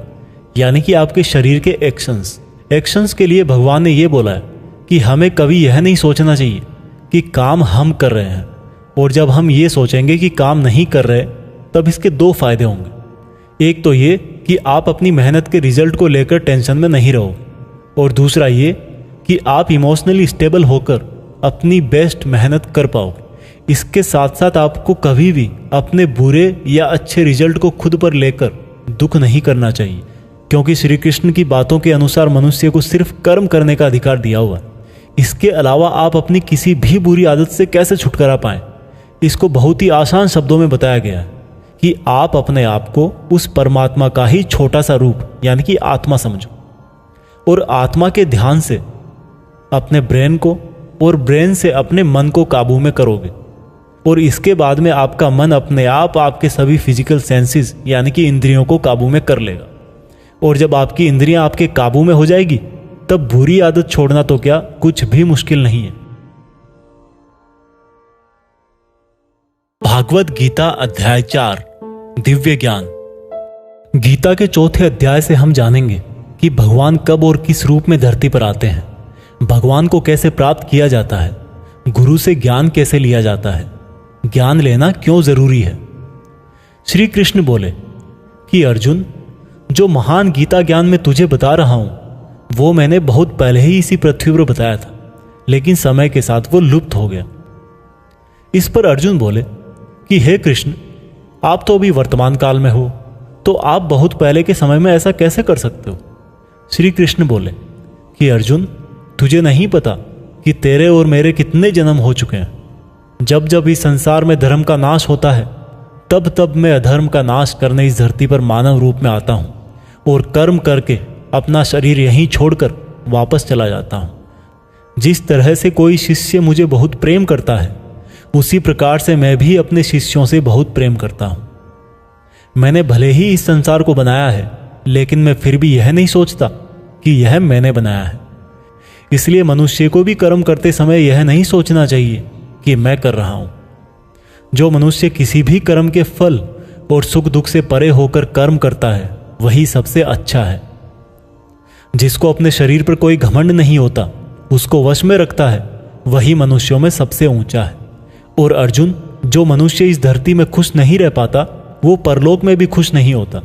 S1: यानी कि आपके शरीर के एक्शंस। एक्शंस के लिए भगवान ने यह बोला है कि हमें कभी यह नहीं सोचना चाहिए कि काम हम कर रहे हैं, और जब हम ये सोचेंगे कि काम नहीं कर रहे तब इसके दो फायदे होंगे। एक तो ये कि आप अपनी मेहनत के रिजल्ट को लेकर टेंशन में नहीं रहोगे, और दूसरा ये कि आप इमोशनली स्टेबल होकर अपनी बेस्ट मेहनत कर पाओगे। इसके साथ साथ आपको कभी भी अपने बुरे या अच्छे रिजल्ट को खुद पर लेकर दुख नहीं करना चाहिए, क्योंकि श्री कृष्ण की बातों के अनुसार मनुष्य को सिर्फ कर्म करने का अधिकार दिया हुआ है। इसके अलावा आप अपनी किसी भी बुरी आदत से कैसे छुटकारा पाएं, इसको बहुत ही आसान शब्दों में बताया गया है कि आप अपने आप को उस परमात्मा का ही छोटा सा रूप यानी कि आत्मा समझो, और आत्मा के ध्यान से अपने ब्रेन को और ब्रेन से अपने मन को काबू में करोगे, और इसके बाद में आपका मन अपने आप आपके सभी फिजिकल सेंसेस यानी कि इंद्रियों को काबू में कर लेगा। और जब आपकी इंद्रियां आपके काबू में हो जाएगी तब बुरी आदत छोड़ना तो क्या कुछ भी मुश्किल नहीं है। भागवत गीता अध्याय 4 दिव्य ज्ञान। गीता के चौथे अध्याय से हम जानेंगे कि भगवान कब और किस रूप में धरती पर आते हैं, भगवान को कैसे प्राप्त किया जाता है, गुरु से ज्ञान कैसे लिया जाता है, ज्ञान लेना क्यों जरूरी है। श्री कृष्ण बोले कि अर्जुन, जो महान गीता ज्ञान मैं तुझे बता रहा हूं वो मैंने बहुत पहले ही इसी पृथ्वी पर बताया था, लेकिन समय के साथ वो लुप्त हो गया। इस पर अर्जुन बोले कि हे कृष्ण, आप तो अभी वर्तमान काल में हो, तो आप बहुत पहले के समय में ऐसा कैसे कर सकते हो। श्री कृष्ण बोले कि अर्जुन, तुझे नहीं पता कि तेरे और मेरे कितने जन्म हो चुके हैं। जब जब इस संसार में धर्म का नाश होता है तब तब मैं अधर्म का नाश करने इस धरती पर मानव रूप में आता हूं और कर्म करके अपना शरीर यहीं छोड़कर वापस चला जाता हूं। जिस तरह से कोई शिष्य मुझे बहुत प्रेम करता है उसी प्रकार से मैं भी अपने शिष्यों से बहुत प्रेम करता हूं। मैंने भले ही इस संसार को बनाया है, लेकिन मैं फिर भी यह नहीं सोचता कि यह मैंने बनाया है। इसलिए मनुष्य को भी कर्म करते समय यह नहीं सोचना चाहिए कि मैं कर रहा हूं। जो मनुष्य किसी भी कर्म के फल और सुख दुख से परे होकर कर्म करता है वही सबसे अच्छा है। जिसको अपने शरीर पर कोई घमंड नहीं होता, उसको वश में रखता है, वही मनुष्यों में सबसे ऊंचा है। और अर्जुन, जो मनुष्य इस धरती में खुश नहीं रह पाता वो परलोक में भी खुश नहीं होता।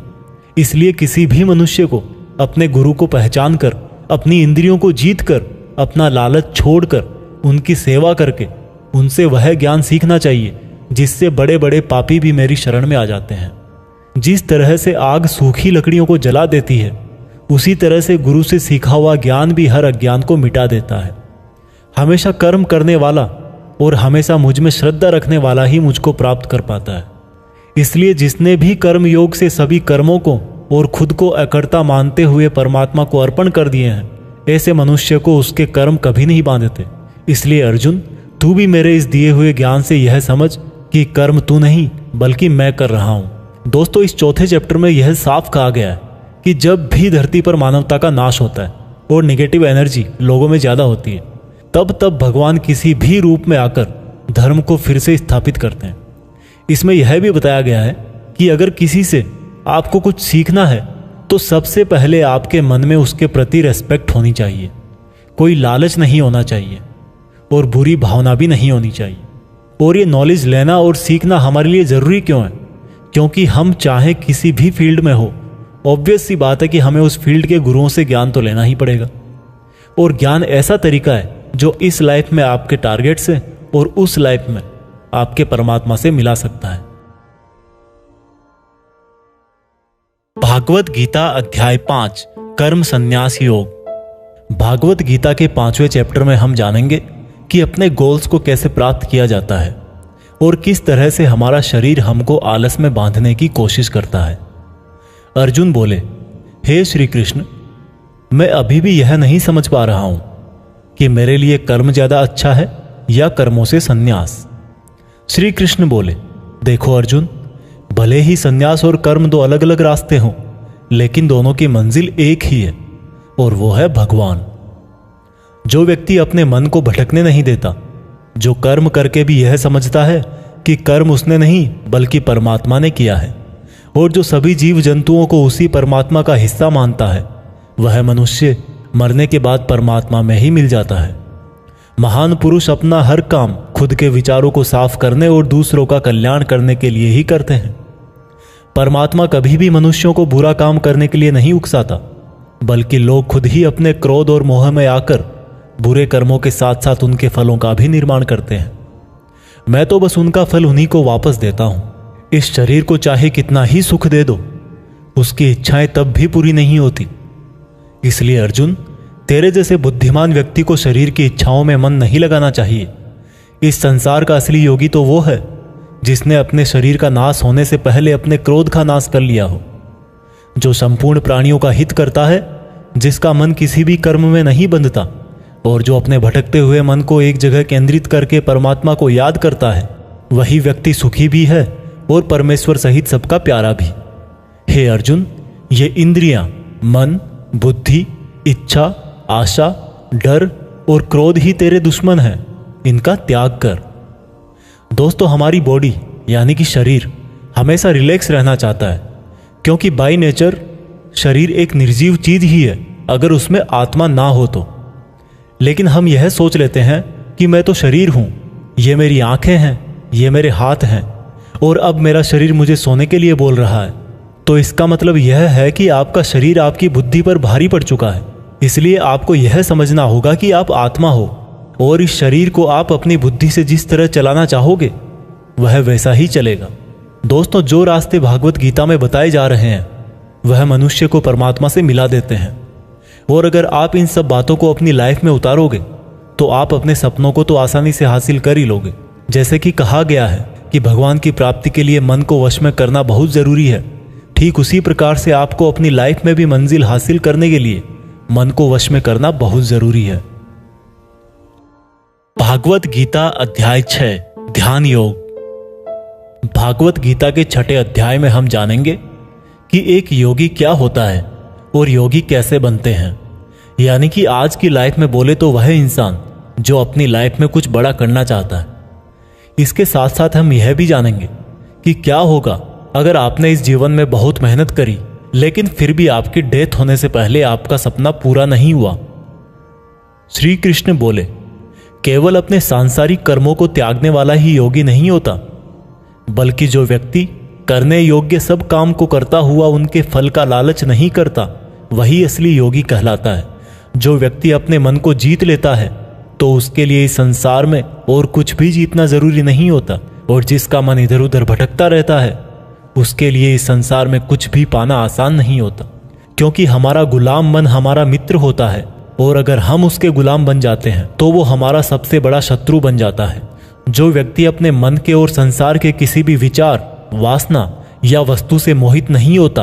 S1: इसलिए किसी भी मनुष्य को अपने गुरु को पहचान कर, अपनी इंद्रियों को जीत कर, अपना लालच छोड़कर उनकी सेवा करके उनसे वह ज्ञान सीखना चाहिए जिससे बड़े बड़े पापी भी मेरी शरण में आ जाते हैं। जिस तरह से आग सूखी लकड़ियों को जला देती है, उसी तरह से गुरु से सीखा हुआ ज्ञान भी हर अज्ञान को मिटा देता है। हमेशा कर्म करने वाला और हमेशा मुझ में श्रद्धा रखने वाला ही मुझको प्राप्त कर पाता है। इसलिए जिसने भी कर्म योग से सभी कर्मों को और खुद को अकर्ता मानते हुए परमात्मा को अर्पण कर दिए हैं, ऐसे मनुष्य को उसके कर्म कभी नहीं बांधते। इसलिए अर्जुन, तू भी मेरे इस दिए हुए ज्ञान से यह समझ कि कर्म तू नहीं बल्कि मैं कर रहा हूं। दोस्तों, इस चौथे चैप्टर में यह साफ कहा गया है कि जब भी धरती पर मानवता का नाश होता है और निगेटिव एनर्जी लोगों में ज्यादा होती है, तब तब भगवान किसी भी रूप में आकर धर्म को फिर से स्थापित करते हैं। इसमें यह भी बताया गया है कि अगर किसी से आपको कुछ सीखना है तो सबसे पहले आपके मन में उसके प्रति रेस्पेक्ट होनी चाहिए, कोई लालच नहीं होना चाहिए और बुरी भावना भी नहीं होनी चाहिए। और ये नॉलेज लेना और सीखना हमारे लिए ज़रूरी क्यों है? क्योंकि हम चाहे किसी भी फील्ड में हो, ऑब्वियस सी बात है कि हमें उस फील्ड के गुरुओं से ज्ञान तो लेना ही पड़ेगा। और ज्ञान ऐसा तरीका है जो इस लाइफ में आपके टारगेट से और उस लाइफ में आपके परमात्मा से मिला सकता है। भागवत गीता अध्याय 5 कर्म संन्यास योग। भागवत गीता के 5वें चैप्टर में हम जानेंगे कि अपने गोल्स को कैसे प्राप्त किया जाता है और किस तरह से हमारा शरीर हमको आलस में बांधने की कोशिश करता है। अर्जुन बोले, हे श्री कृष्ण, मैं अभी भी यह नहीं समझ पा रहा हूं कि मेरे लिए कर्म ज्यादा अच्छा है या कर्मों से संन्यास। श्री कृष्ण बोले, देखो अर्जुन, भले ही संन्यास और कर्म दो अलग अलग रास्ते हों, लेकिन दोनों की मंजिल एक ही है और वो है भगवान। जो व्यक्ति अपने मन को भटकने नहीं देता, जो कर्म करके भी यह समझता है कि कर्म उसने नहीं बल्कि परमात्मा ने किया है, और जो सभी जीव जंतुओं को उसी परमात्मा का हिस्सा मानता है, वह मनुष्य मरने के बाद परमात्मा में ही मिल जाता है। महान पुरुष अपना हर काम खुद के विचारों को साफ करने और दूसरों का कल्याण करने के लिए ही करते हैं। परमात्मा कभी भी मनुष्यों को बुरा काम करने के लिए नहीं उकसाता, बल्कि लोग खुद ही अपने क्रोध और मोह में आकर बुरे कर्मों के साथ साथ उनके फलों का भी निर्माण करते हैं। मैं तो बस उनका फल उन्हीं को वापस देता हूं। इस शरीर को चाहे कितना ही सुख दे दो, उसकी इच्छाएं तब भी पूरी नहीं होती। इसलिए अर्जुन, तेरे जैसे बुद्धिमान व्यक्ति को शरीर की इच्छाओं में मन नहीं लगाना चाहिए। इस संसार का असली योगी तो वो है जिसने अपने शरीर का नाश होने से पहले अपने क्रोध का नाश कर लिया हो, जो संपूर्ण प्राणियों का हित करता है, जिसका मन किसी भी कर्म में नहीं बंधता और जो अपने भटकते हुए मन को एक जगह केंद्रित करके परमात्मा को याद करता है, वही व्यक्ति सुखी भी है और परमेश्वर सहित सबका प्यारा भी। हे अर्जुन, ये इंद्रियां, मन, बुद्धि, इच्छा, आशा, डर और क्रोध ही तेरे दुश्मन हैं। इनका त्याग कर। दोस्तों, हमारी बॉडी यानी कि शरीर हमेशा रिलैक्स रहना चाहता है, क्योंकि बाय नेचर शरीर एक निर्जीव चीज ही है अगर उसमें आत्मा ना हो तो। लेकिन हम यह सोच लेते हैं कि मैं तो शरीर हूं, ये मेरी आंखें हैं, ये मेरे हाथ हैं और अब मेरा शरीर मुझे सोने के लिए बोल रहा है। तो इसका मतलब यह है कि आपका शरीर आपकी बुद्धि पर भारी पड़ चुका है। इसलिए आपको यह समझना होगा कि आप आत्मा हो और इस शरीर को आप अपनी बुद्धि से जिस तरह चलाना चाहोगे वह वैसा ही चलेगा। दोस्तों, जो रास्ते भागवत गीता में बताए जा रहे हैं वह मनुष्य को परमात्मा से मिला देते हैं। और अगर आप इन सब बातों को अपनी लाइफ में उतारोगे तो आप अपने सपनों को तो आसानी से हासिल कर ही लोगे। जैसे कि कहा गया है कि भगवान की प्राप्ति के लिए मन को वश में करना बहुत जरूरी है, ठीक उसी प्रकार से आपको अपनी लाइफ में भी मंजिल हासिल करने के लिए मन को वश में करना बहुत जरूरी है। भागवत गीता अध्याय 6 ध्यान योग। भागवत गीता के 6ठे अध्याय में हम जानेंगे कि एक योगी क्या होता है और योगी कैसे बनते हैं। यानी कि आज की लाइफ में बोले तो वह इंसान जो अपनी लाइफ में कुछ बड़ा करना चाहता है। इसके साथ साथ हम यह भी जानेंगे कि क्या होगा अगर आपने इस जीवन में बहुत मेहनत करी लेकिन फिर भी आपकी डेथ होने से पहले आपका सपना पूरा नहीं हुआ। श्री कृष्ण बोले, केवल अपने सांसारिक कर्मों को त्यागने वाला ही योगी नहीं होता, बल्कि जो व्यक्ति करने योग्य सब काम को करता हुआ उनके फल का लालच नहीं करता वही असली योगी कहलाता है। जो व्यक्ति अपने मन को जीत लेता है तो उसके लिए इस संसार में और कुछ भी जीतना जरूरी नहीं होता, और जिसका मन इधर उधर भटकता रहता है उसके लिए इस संसार में कुछ भी पाना आसान नहीं होता, क्योंकि हमारा गुलाम मन हमारा मित्र होता है और अगर हम उसके गुलाम बन जाते हैं तो वो हमारा सबसे बड़ा शत्रु बन जाता है। जो व्यक्ति अपने मन के और संसार के किसी भी विचार, वासना या वस्तु से मोहित नहीं होता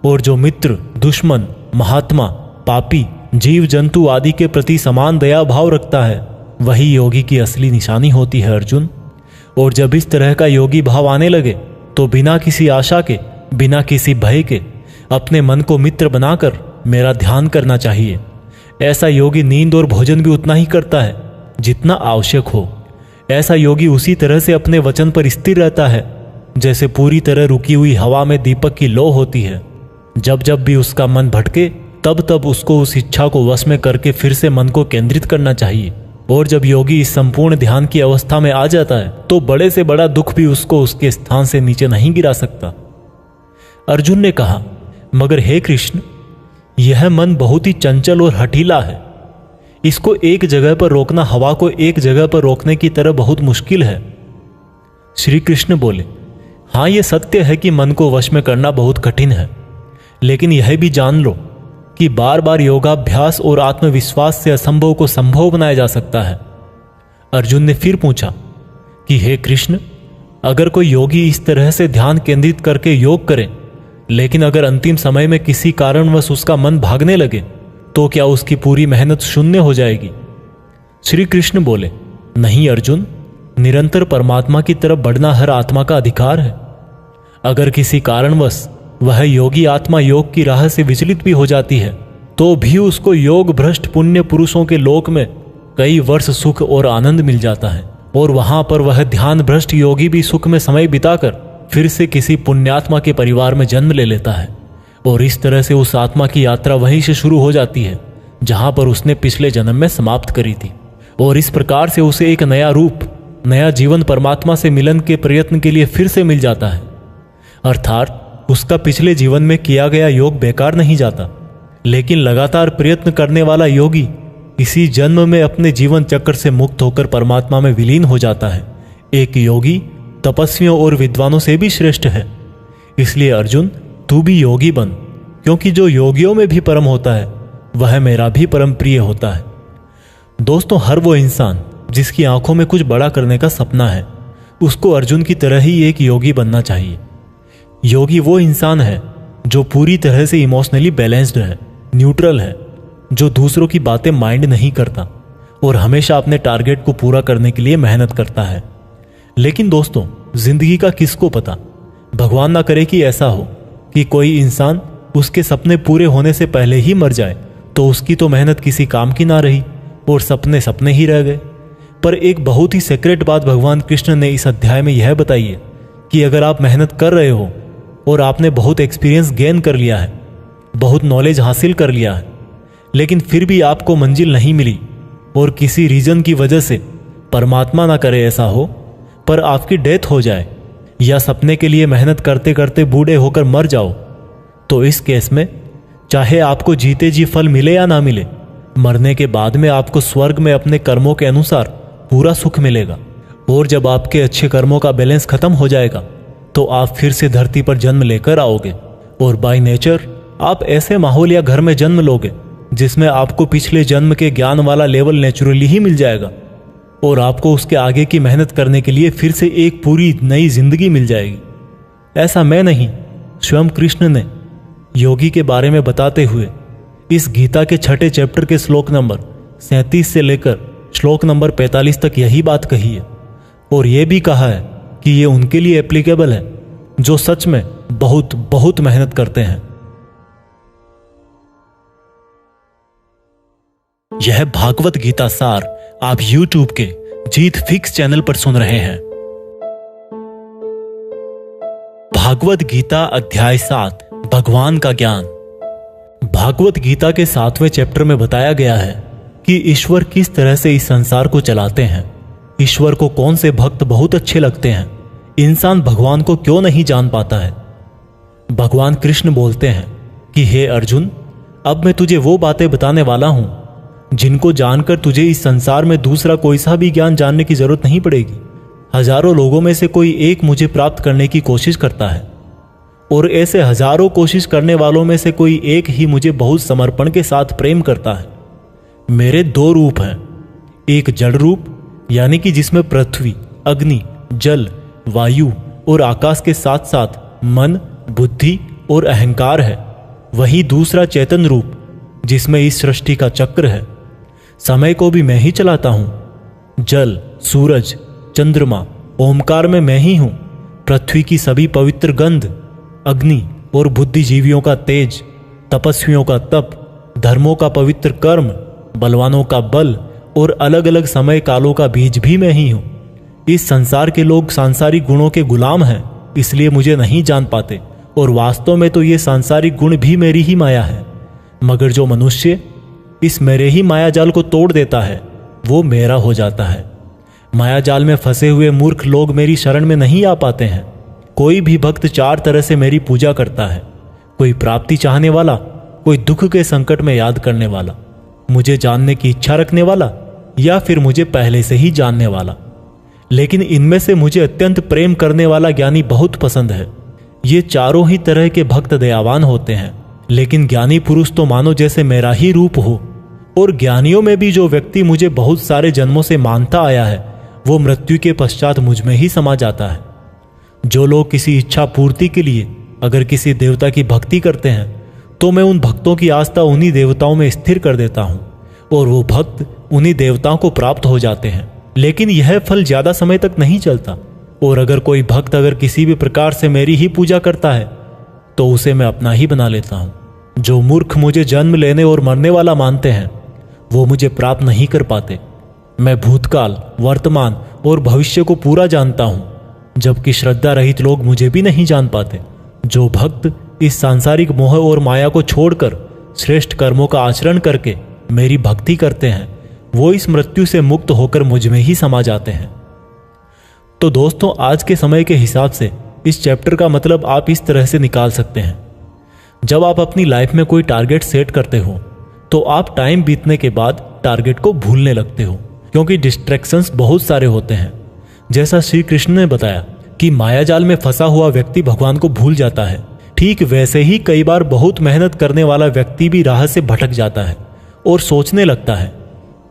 S1: और जो मित्र, दुश्मन, महात्मा, पापी, जीव जंतु आदि के प्रति समान दया भाव रखता है, वही योगी की असली निशानी होती है अर्जुन। और जब इस तरह का योगी भाव आने लगे तो बिना किसी आशा के, बिना किसी भय के अपने मन को मित्र बनाकर मेरा ध्यान करना चाहिए। ऐसा योगी नींद और भोजन भी उतना ही करता है जितना आवश्यक हो। ऐसा योगी उसी तरह से अपने वचन पर स्थिर रहता है जैसे पूरी तरह रुकी हुई हवा में दीपक की लौ होती है। जब जब भी उसका मन भटके तब तब उसको उस इच्छा को वश में करके फिर से मन को केंद्रित करना चाहिए। और जब योगी इस संपूर्ण ध्यान की अवस्था में आ जाता है तो बड़े से बड़ा दुख भी उसको उसके स्थान से नीचे नहीं गिरा सकता। अर्जुन ने कहा, मगर हे कृष्ण, यह मन बहुत ही चंचल और हठीला है। इसको एक जगह पर रोकना हवा को एक जगह पर रोकने की तरह बहुत मुश्किल है। श्री कृष्ण बोले, हाँ, यह सत्य है कि मन को वश में करना बहुत कठिन है, लेकिन यह भी जान लो कि बार बार योगाभ्यास और आत्मविश्वास से असंभव को संभव बनाया जा सकता है। अर्जुन ने फिर पूछा कि हे कृष्ण, अगर कोई योगी इस तरह से ध्यान केंद्रित करके योग करे, लेकिन अगर अंतिम समय में किसी कारणवश उसका मन भागने लगे तो क्या उसकी पूरी मेहनत शून्य हो जाएगी? श्री कृष्ण बोले, नहीं अर्जुन, निरंतर परमात्मा की तरफ बढ़ना हर आत्मा का अधिकार है। अगर किसी कारणवश वह योगी आत्मा योग की राह से विचलित भी हो जाती है तो भी उसको योग भ्रष्ट पुण्य पुरुषों के लोक में कई वर्ष सुख और आनंद मिल जाता है, और वहां पर वह ध्यान भ्रष्ट योगी भी सुख में समय बिताकर फिर से किसी पुण्यात्मा के परिवार में जन्म ले लेता है। और इस तरह से उस आत्मा की यात्रा वहीं से शुरू हो जाती है जहां पर उसने पिछले जन्म में समाप्त करी थी, और इस प्रकार से उसे एक नया रूप, नया जीवन परमात्मा से मिलन के प्रयत्न के लिए फिर से मिल जाता है। अर्थात उसका पिछले जीवन में किया गया योग बेकार नहीं जाता, लेकिन लगातार प्रयत्न करने वाला योगी इसी जन्म में अपने जीवन चक्र से मुक्त होकर परमात्मा में विलीन हो जाता है। एक योगी तपस्वियों और विद्वानों से भी श्रेष्ठ है। इसलिए अर्जुन, तू भी योगी बन, क्योंकि जो योगियों में भी परम होता है वह मेरा भी परम प्रिय होता है। दोस्तों, हर वो इंसान जिसकी आंखों में कुछ बड़ा करने का सपना है, उसको अर्जुन की तरह ही एक योगी बनना चाहिए। योगी वो इंसान है जो पूरी तरह से इमोशनली बैलेंस्ड है, न्यूट्रल है, जो दूसरों की बातें माइंड नहीं करता और हमेशा अपने टारगेट को पूरा करने के लिए मेहनत करता है। लेकिन दोस्तों, जिंदगी का किसको पता, भगवान ना करे कि ऐसा हो कि कोई इंसान उसके सपने पूरे होने से पहले ही मर जाए, तो उसकी तो मेहनत किसी काम की ना रही और सपने सपने ही रह गए। पर एक बहुत ही सीक्रेट बात भगवान कृष्ण ने इस अध्याय में यह बताई है कि अगर आप मेहनत कर रहे हो और आपने बहुत एक्सपीरियंस गेन कर लिया है, बहुत नॉलेज हासिल कर लिया है, लेकिन फिर भी आपको मंजिल नहीं मिली और किसी रीजन की वजह से, परमात्मा ना करे ऐसा हो, पर आपकी डेथ हो जाए या सपने के लिए मेहनत करते करते बूढ़े होकर मर जाओ, तो इस केस में चाहे आपको जीते जी फल मिले या ना मिले, मरने के बाद में आपको स्वर्ग में अपने कर्मों के अनुसार पूरा सुख मिलेगा। और जब आपके अच्छे कर्मों का बैलेंस खत्म हो जाएगा तो आप फिर से धरती पर जन्म लेकर आओगे और बाय नेचर आप ऐसे माहौल या घर में जन्म लोगे जिसमें आपको पिछले जन्म के ज्ञान वाला लेवल नेचुरली ही मिल जाएगा और आपको उसके आगे की मेहनत करने के लिए फिर से एक पूरी नई जिंदगी मिल जाएगी। ऐसा मैं नहीं, स्वयं कृष्ण ने योगी के बारे में बताते हुए इस गीता के 6 चैप्टर के श्लोक नंबर 37 से लेकर श्लोक नंबर 45 तक यही बात कही है और यह भी कहा है कि ये उनके लिए एप्लीकेबल है जो सच में बहुत बहुत मेहनत करते हैं। यह भागवत गीता सार आप YouTube के जीत फिक्स चैनल पर सुन रहे हैं। भागवत गीता अध्याय 7 भगवान का ज्ञान। भागवत गीता के 7वें चैप्टर में बताया गया है कि ईश्वर किस तरह से इस संसार को चलाते हैं, ईश्वर को कौन से भक्त बहुत अच्छे लगते हैं, इंसान भगवान को क्यों नहीं जान पाता है। भगवान कृष्ण बोलते हैं कि हे अर्जुन, अब मैं तुझे वो बातें बताने वाला हूं जिनको जानकर तुझे इस संसार में दूसरा कोई सा भी ज्ञान जानने की जरूरत नहीं पड़ेगी। हजारों लोगों में से कोई एक मुझे प्राप्त करने की कोशिश करता है और ऐसे हजारों कोशिश करने वालों में से कोई एक ही मुझे बहुत समर्पण के साथ प्रेम करता है। मेरे 2 रूप हैं, एक जड़ रूप यानी कि जिसमें पृथ्वी, अग्नि, जल, वायु और आकाश के साथ साथ मन, बुद्धि और अहंकार है। वही दूसरा चेतन रूप जिसमें इस सृष्टि का चक्र है। समय को भी मैं ही चलाता हूं। जल, सूरज, चंद्रमा, ओमकार में मैं ही हूं। पृथ्वी की सभी पवित्र गंध, अग्नि और बुद्धिजीवियों का तेज, तपस्वियों का तप, धर्मों का पवित्र कर्म, बलवानों का बल और अलग अलग समय कालों का बीज भी मैं ही हूं। इस संसार के लोग सांसारिक गुणों के गुलाम हैं, इसलिए मुझे नहीं जान पाते और वास्तव में तो ये सांसारिक गुण भी मेरी ही माया है। मगर जो मनुष्य इस मेरे ही मायाजाल को तोड़ देता है वो मेरा हो जाता है। मायाजाल में फंसे हुए मूर्ख लोग मेरी शरण में नहीं आ पाते हैं। कोई भी भक्त 4 तरह से मेरी पूजा करता है, कोई प्राप्ति चाहने वाला, कोई दुख के संकट में याद करने वाला, मुझे जानने की इच्छा रखने वाला या फिर मुझे पहले से ही जानने वाला। लेकिन इनमें से मुझे अत्यंत प्रेम करने वाला ज्ञानी बहुत पसंद है। ये चारों ही तरह के भक्त दयावान होते हैं, लेकिन ज्ञानी पुरुष तो मानो जैसे मेरा ही रूप हो। और ज्ञानियों में भी जो व्यक्ति मुझे बहुत सारे जन्मों से मानता आया है वो मृत्यु के पश्चात मुझ में ही समा जाता है। जो लोग किसी इच्छा पूर्ति के लिए अगर किसी देवता की भक्ति करते हैं तो मैं उन भक्तों की आस्था उन्हीं देवताओं में स्थिर कर देता हूं और वो भक्त उन्हीं देवताओं को प्राप्त हो जाते हैं। लेकिन यह फल ज्यादा समय तक नहीं चलता और अगर कोई भक्त अगर किसी भी प्रकार से मेरी ही पूजा करता है तो उसे मैं अपना ही बना लेता हूं। जो मूर्ख मुझे जन्म लेने और मरने वाला मानते हैं वो मुझे प्राप्त नहीं कर पाते। मैं भूतकाल, वर्तमान और भविष्य को पूरा जानता हूं, जबकि श्रद्धा रहित लोग मुझे भी नहीं जान पाते। जो भक्त इस सांसारिक मोह और माया को छोड़कर श्रेष्ठ कर्मों का आचरण करके मेरी भक्ति करते हैं वो इस मृत्यु से मुक्त होकर मुझ में ही समा जाते हैं। तो दोस्तों, आज के समय के हिसाब से इस चैप्टर का मतलब आप इस तरह से निकाल सकते हैं। जब आप अपनी लाइफ में कोई टारगेट सेट करते हो तो आप टाइम बीतने के बाद टारगेट को भूलने लगते हो, क्योंकि डिस्ट्रैक्शंस बहुत सारे होते हैं। जैसा श्री कृष्ण ने बताया कि मायाजाल में फंसा हुआ व्यक्ति भगवान को भूल जाता है, ठीक वैसे ही कई बार बहुत मेहनत करने वाला व्यक्ति भी राह से भटक जाता है और सोचने लगता है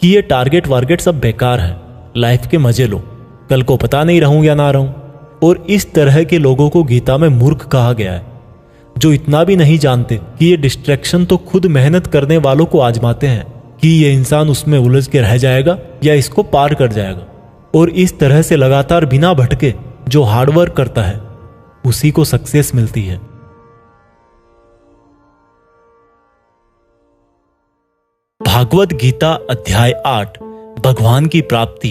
S1: कि ये टारगेट वारगेट सब बेकार है, लाइफ के मजे लो, कल को पता नहीं रहूं या ना रहूं। और इस तरह के लोगों को गीता में मूर्ख कहा गया है, जो इतना भी नहीं जानते कि ये डिस्ट्रैक्शन तो खुद मेहनत करने वालों को आजमाते हैं कि ये इंसान उसमें उलझ के रह जाएगा या इसको पार कर जाएगा। और इस तरह से लगातार बिना भटके जो हार्डवर्क करता है उसी को सक्सेस मिलती है। भागवत गीता अध्याय 8 भगवान की प्राप्ति।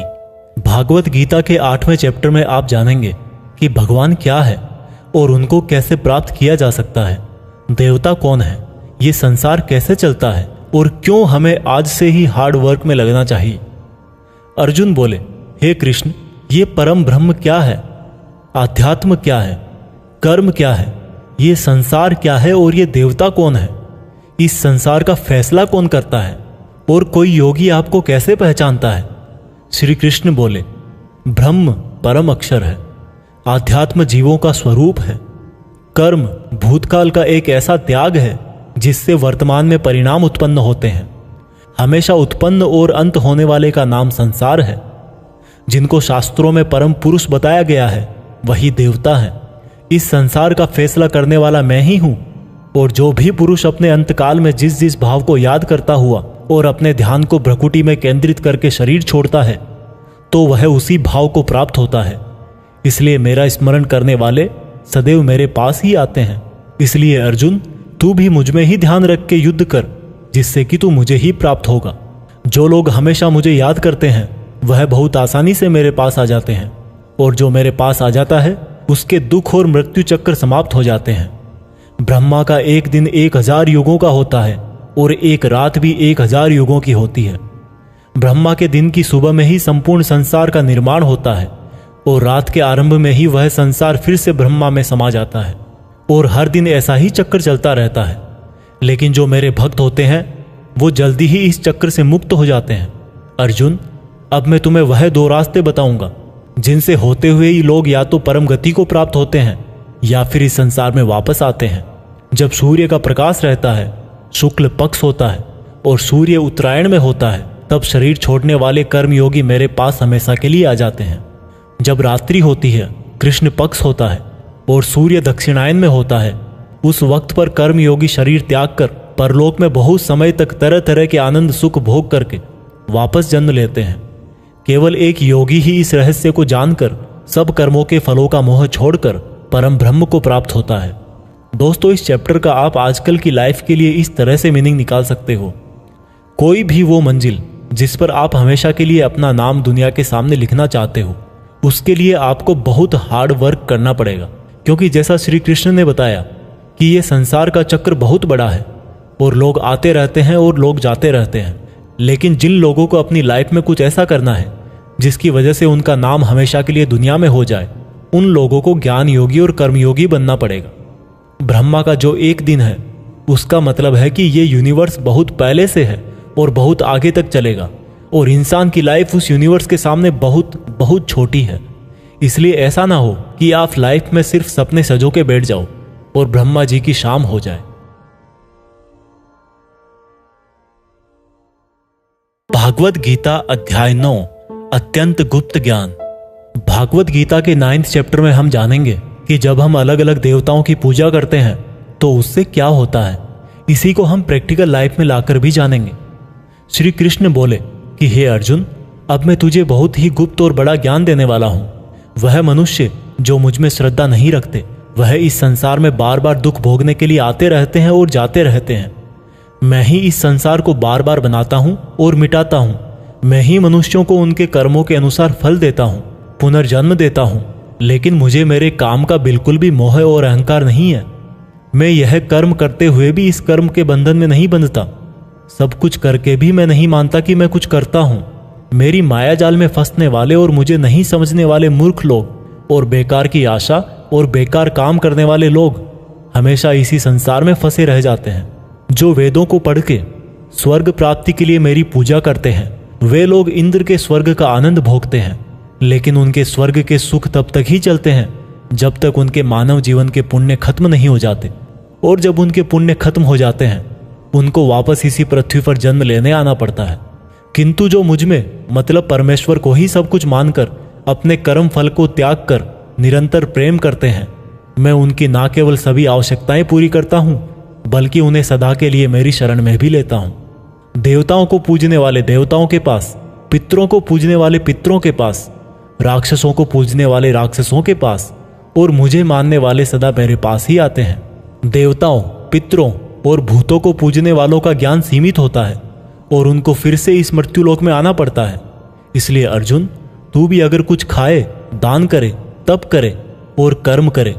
S1: भागवत गीता के 8वें चैप्टर में आप जानेंगे कि भगवान क्या है और उनको कैसे प्राप्त किया जा सकता है, देवता कौन है, ये संसार कैसे चलता है और क्यों हमें आज से ही हार्ड वर्क में लगना चाहिए। अर्जुन बोले, हे कृष्ण, ये परम ब्रह्म क्या है, आध्यात्म क्या है, कर्म क्या है, ये संसार क्या है और ये देवता कौन है, इस संसार का फैसला कौन करता है और कोई योगी आपको कैसे पहचानता है। श्री कृष्ण बोले, ब्रह्म परम अक्षर है, आध्यात्म जीवों का स्वरूप है, कर्म भूतकाल का एक ऐसा त्याग है जिससे वर्तमान में परिणाम उत्पन्न होते हैं, हमेशा उत्पन्न और अंत होने वाले का नाम संसार है। जिनको शास्त्रों में परम पुरुष बताया गया है वही देवता है। इस संसार का फैसला करने वाला मैं ही हूं। और जो भी पुरुष अपने अंतकाल में जिस जिस भाव को याद करता हुआ और अपने ध्यान को भ्रकुटी में केंद्रित करके शरीर छोड़ता है तो वह उसी भाव को प्राप्त होता है। इसलिए मेरा स्मरण करने वाले सदैव मेरे पास ही आते हैं। इसलिए अर्जुन, तू भी मुझ में ही ध्यान रख के युद्ध कर, जिससे कि तू मुझे ही प्राप्त होगा। जो लोग हमेशा मुझे याद करते हैं वह बहुत आसानी से मेरे पास आ जाते हैं, और जो मेरे पास आ जाता है उसके दुख और मृत्यु चक्र समाप्त हो जाते हैं। ब्रह्मा का एक दिन 1000 युगों का होता है और एक रात भी 1000 युगों की होती है। ब्रह्मा के दिन की सुबह में ही संपूर्ण संसार का निर्माण होता है और रात के आरंभ में ही वह संसार फिर से ब्रह्मा में समा जाता है, और हर दिन ऐसा ही चक्र चलता रहता है। लेकिन जो मेरे भक्त होते हैं वो जल्दी ही इस चक्र से मुक्त हो जाते हैं। अर्जुन, अब मैं तुम्हें वह 2 रास्ते बताऊंगा जिनसे होते हुए ही लोग या तो परम गति को प्राप्त होते हैं या फिर इस संसार में वापस आते हैं। जब सूर्य का प्रकाश रहता है, शुक्ल पक्ष होता है और सूर्य उत्तरायण में होता है, तब शरीर छोड़ने वाले कर्मयोगी मेरे पास हमेशा के लिए आ जाते हैं। जब रात्रि होती है, कृष्ण पक्ष होता है और सूर्य दक्षिणायन में होता है, उस वक्त पर कर्मयोगी शरीर त्याग कर परलोक में बहुत समय तक तरह तरह के आनंद सुख भोग करके वापस जन्म लेते हैं। केवल एक योगी ही इस रहस्य को जानकर सब कर्मों के फलों का मोह छोड़कर परम ब्रह्म को प्राप्त होता है। दोस्तों, इस चैप्टर का आप आजकल की लाइफ के लिए इस तरह से मीनिंग निकाल सकते हो, कोई भी वो मंजिल जिस पर आप हमेशा के लिए अपना नाम दुनिया के सामने लिखना चाहते हो, उसके लिए आपको बहुत हार्ड वर्क करना पड़ेगा। क्योंकि जैसा श्री कृष्ण ने बताया कि ये संसार का चक्र बहुत बड़ा है और लोग आते रहते हैं और लोग जाते रहते हैं। लेकिन जिन लोगों को अपनी लाइफ में कुछ ऐसा करना है जिसकी वजह से उनका नाम हमेशा के लिए दुनिया में हो जाए, उन लोगों को ज्ञान योगी और कर्मयोगी बनना पड़ेगा। ब्रह्मा का जो एक दिन है उसका मतलब है कि ये यूनिवर्स बहुत पहले से है और बहुत आगे तक चलेगा, और इंसान की लाइफ उस यूनिवर्स के सामने बहुत बहुत छोटी है। इसलिए ऐसा ना हो कि आप लाइफ में सिर्फ सपने सजो के बैठ जाओ और ब्रह्मा जी की शाम हो जाए। भागवत गीता अध्याय 9 अत्यंत गुप्त ज्ञान। भागवत गीता के 9th चैप्टर में हम जानेंगे कि जब हम अलग अलग देवताओं की पूजा करते हैं तो उससे क्या होता है। इसी को हम प्रैक्टिकल लाइफ में लाकर भी जानेंगे। श्री कृष्ण बोले कि हे अर्जुन, अब मैं तुझे बहुत ही गुप्त और बड़ा ज्ञान देने वाला हूं। वह मनुष्य जो मुझ में श्रद्धा नहीं रखते, वह इस संसार में बार बार दुख भोगने के लिए आते रहते हैं और जाते रहते हैं। मैं ही इस संसार को बार बार बनाता हूं और मिटाता हूं। मैं ही मनुष्यों को उनके कर्मों के अनुसार फल देता हूं, पुनर्जन्म देता हूं। लेकिन मुझे मेरे काम का बिल्कुल भी मोह और अहंकार नहीं है। मैं यह कर्म करते हुए भी इस कर्म के बंधन में नहीं बंधता। सब कुछ करके भी मैं नहीं मानता कि मैं कुछ करता हूं। मेरी माया जाल में फंसने वाले और मुझे नहीं समझने वाले मूर्ख लोग और बेकार की आशा और बेकार काम करने वाले लोग हमेशा इसी संसार में फंसे रह जाते हैं। जो वेदों को पढ़ के स्वर्ग प्राप्ति के लिए मेरी पूजा करते हैं, वे लोग इंद्र के स्वर्ग का आनंद भोगते हैं। लेकिन उनके स्वर्ग के सुख तब तक ही चलते हैं जब तक उनके मानव जीवन के पुण्य खत्म नहीं हो जाते। और जब उनके पुण्य खत्म हो जाते हैं उनको वापस इसी पृथ्वी पर जन्म लेने आना पड़ता है। किंतु जो मुझ में मतलब परमेश्वर को ही सब कुछ मानकर अपने कर्म फल को त्याग कर निरंतर प्रेम करते हैं, मैं उनकी ना केवल सभी आवश्यकताएं पूरी करता हूं बल्कि उन्हें सदा के लिए मेरी शरण में भी लेता हूं। देवताओं को पूजने वाले देवताओं के पास, पितरों को पूजने वाले पितरों के पास, राक्षसों को पूजने वाले राक्षसों के पास और मुझे मानने वाले सदा मेरे पास ही आते हैं। देवताओं, पितरों और भूतों को पूजने वालों का ज्ञान सीमित होता है और उनको फिर से इस मृत्युलोक में आना पड़ता है। इसलिए अर्जुन, तू भी अगर कुछ खाए, दान करे, तप करे और कर्म करे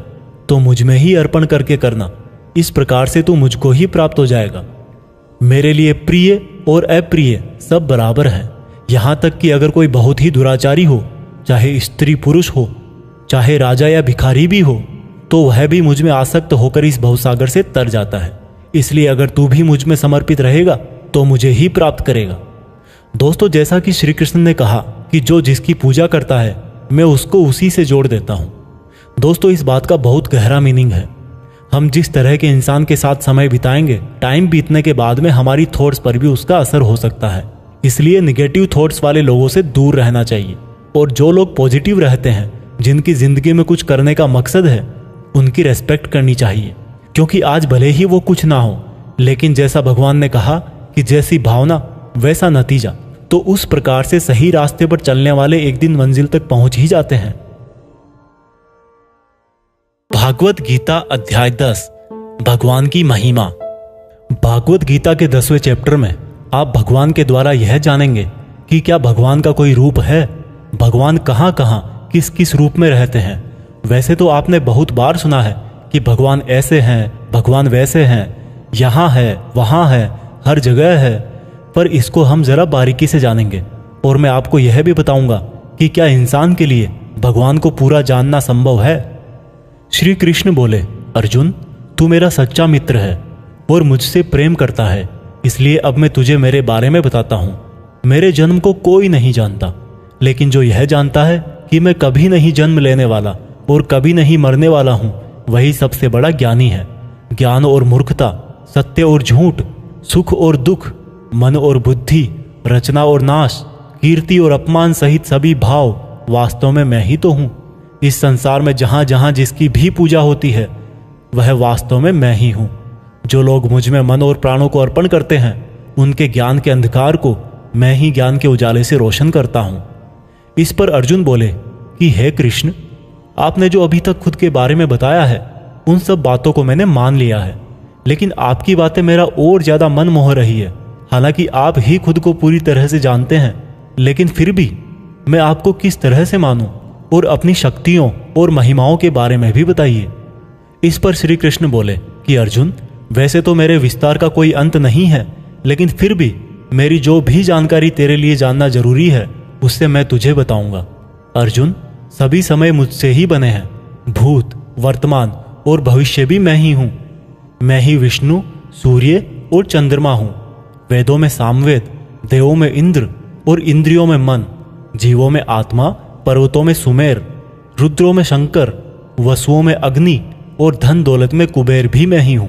S1: तो मुझ में ही अर्पण करके करना। इस प्रकार से तू मुझको ही प्राप्त हो जाएगा। मेरे लिए प्रिय और अप्रिय सब बराबर है। यहां तक कि अगर कोई बहुत ही दुराचारी हो, चाहे स्त्री पुरुष हो, चाहे राजा या भिखारी भी हो, तो वह भी मुझ में आसक्त होकर इस भवसागर से तर जाता है। इसलिए अगर तू भी मुझ में समर्पित रहेगा तो मुझे ही प्राप्त करेगा। दोस्तों, जैसा कि श्री कृष्ण ने कहा कि जो जिसकी पूजा करता है मैं उसको उसी से जोड़ देता हूं। दोस्तों, इस बात का बहुत गहरा मीनिंग है। हम जिस तरह के इंसान के साथ समय बिताएंगे, टाइम बीतने के बाद में हमारी थॉट्स पर भी उसका असर हो सकता है। इसलिए निगेटिव थॉट्स वाले लोगों से दूर रहना चाहिए और जो लोग पॉजिटिव रहते हैं, जिनकी जिंदगी में कुछ करने का मकसद है, उनकी रेस्पेक्ट करनी चाहिए। क्योंकि आज भले ही वो कुछ ना हो, लेकिन जैसा भगवान ने कहा कि जैसी भावना वैसा नतीजा, तो उस प्रकार से सही रास्ते पर चलने वाले एक दिन मंजिल तक पहुंच ही जाते हैं। भागवत गीता अध्याय 10, भगवान की महिमा। भागवत गीता के 10वें चैप्टर में आप भगवान के द्वारा यह जानेंगे कि क्या भगवान का कोई रूप है, भगवान कहां कहां किस किस रूप में रहते हैं। वैसे तो आपने बहुत बार सुना है कि भगवान ऐसे हैं, भगवान वैसे हैं, यहाँ है, वहाँ है, हर जगह है, पर इसको हम जरा बारीकी से जानेंगे और मैं आपको यह भी बताऊंगा कि क्या इंसान के लिए भगवान को पूरा जानना संभव है। श्री कृष्ण बोले, अर्जुन, तू मेरा सच्चा मित्र है और मुझसे प्रेम करता है, इसलिए अब मैं तुझे मेरे बारे में बताता हूँ। मेरे जन्म को कोई नहीं जानता, लेकिन जो यह जानता है कि मैं कभी नहीं जन्म लेने वाला और कभी नहीं मरने वाला हूँ, वही सबसे बड़ा ज्ञानी है। ज्ञान और मूर्खता, सत्य और झूठ, सुख और दुख, मन और बुद्धि, रचना और नाश, कीर्ति और अपमान सहित सभी भाव वास्तव में मैं ही तो हूँ। इस संसार में जहाँ जहाँ जिसकी भी पूजा होती है वह वास्तव में मैं ही हूँ। जो लोग मुझ में मन और प्राणों को अर्पण करते हैं, उनके ज्ञान के अंधकार को मैं ही ज्ञान के उजाले से रोशन करता हूँ। इस पर अर्जुन बोले कि हे कृष्ण, आपने जो अभी तक खुद के बारे में बताया है उन सब बातों को मैंने मान लिया है, लेकिन आपकी बातें मेरा और ज्यादा मन मोह रही है। हालांकि आप ही खुद को पूरी तरह से जानते हैं, लेकिन फिर भी मैं आपको किस तरह से मानूं, और अपनी शक्तियों और महिमाओं के बारे में भी बताइए। इस पर श्री कृष्ण बोले कि अर्जुन, वैसे तो मेरे विस्तार का कोई अंत नहीं है, लेकिन फिर भी मेरी जो भी जानकारी तेरे लिए जानना जरूरी है उससे मैं तुझे बताऊंगा। अर्जुन, सभी समय मुझसे ही बने हैं, भूत, वर्तमान और भविष्य भी मैं ही हूं। मैं ही विष्णु, सूर्य और चंद्रमा हूं। वेदों में सामवेद, देवों में इंद्र और इंद्रियों में मन, जीवों में आत्मा, पर्वतों में सुमेर, रुद्रों में शंकर, वसुओं में अग्नि और धन दौलत में कुबेर भी मैं ही हूं।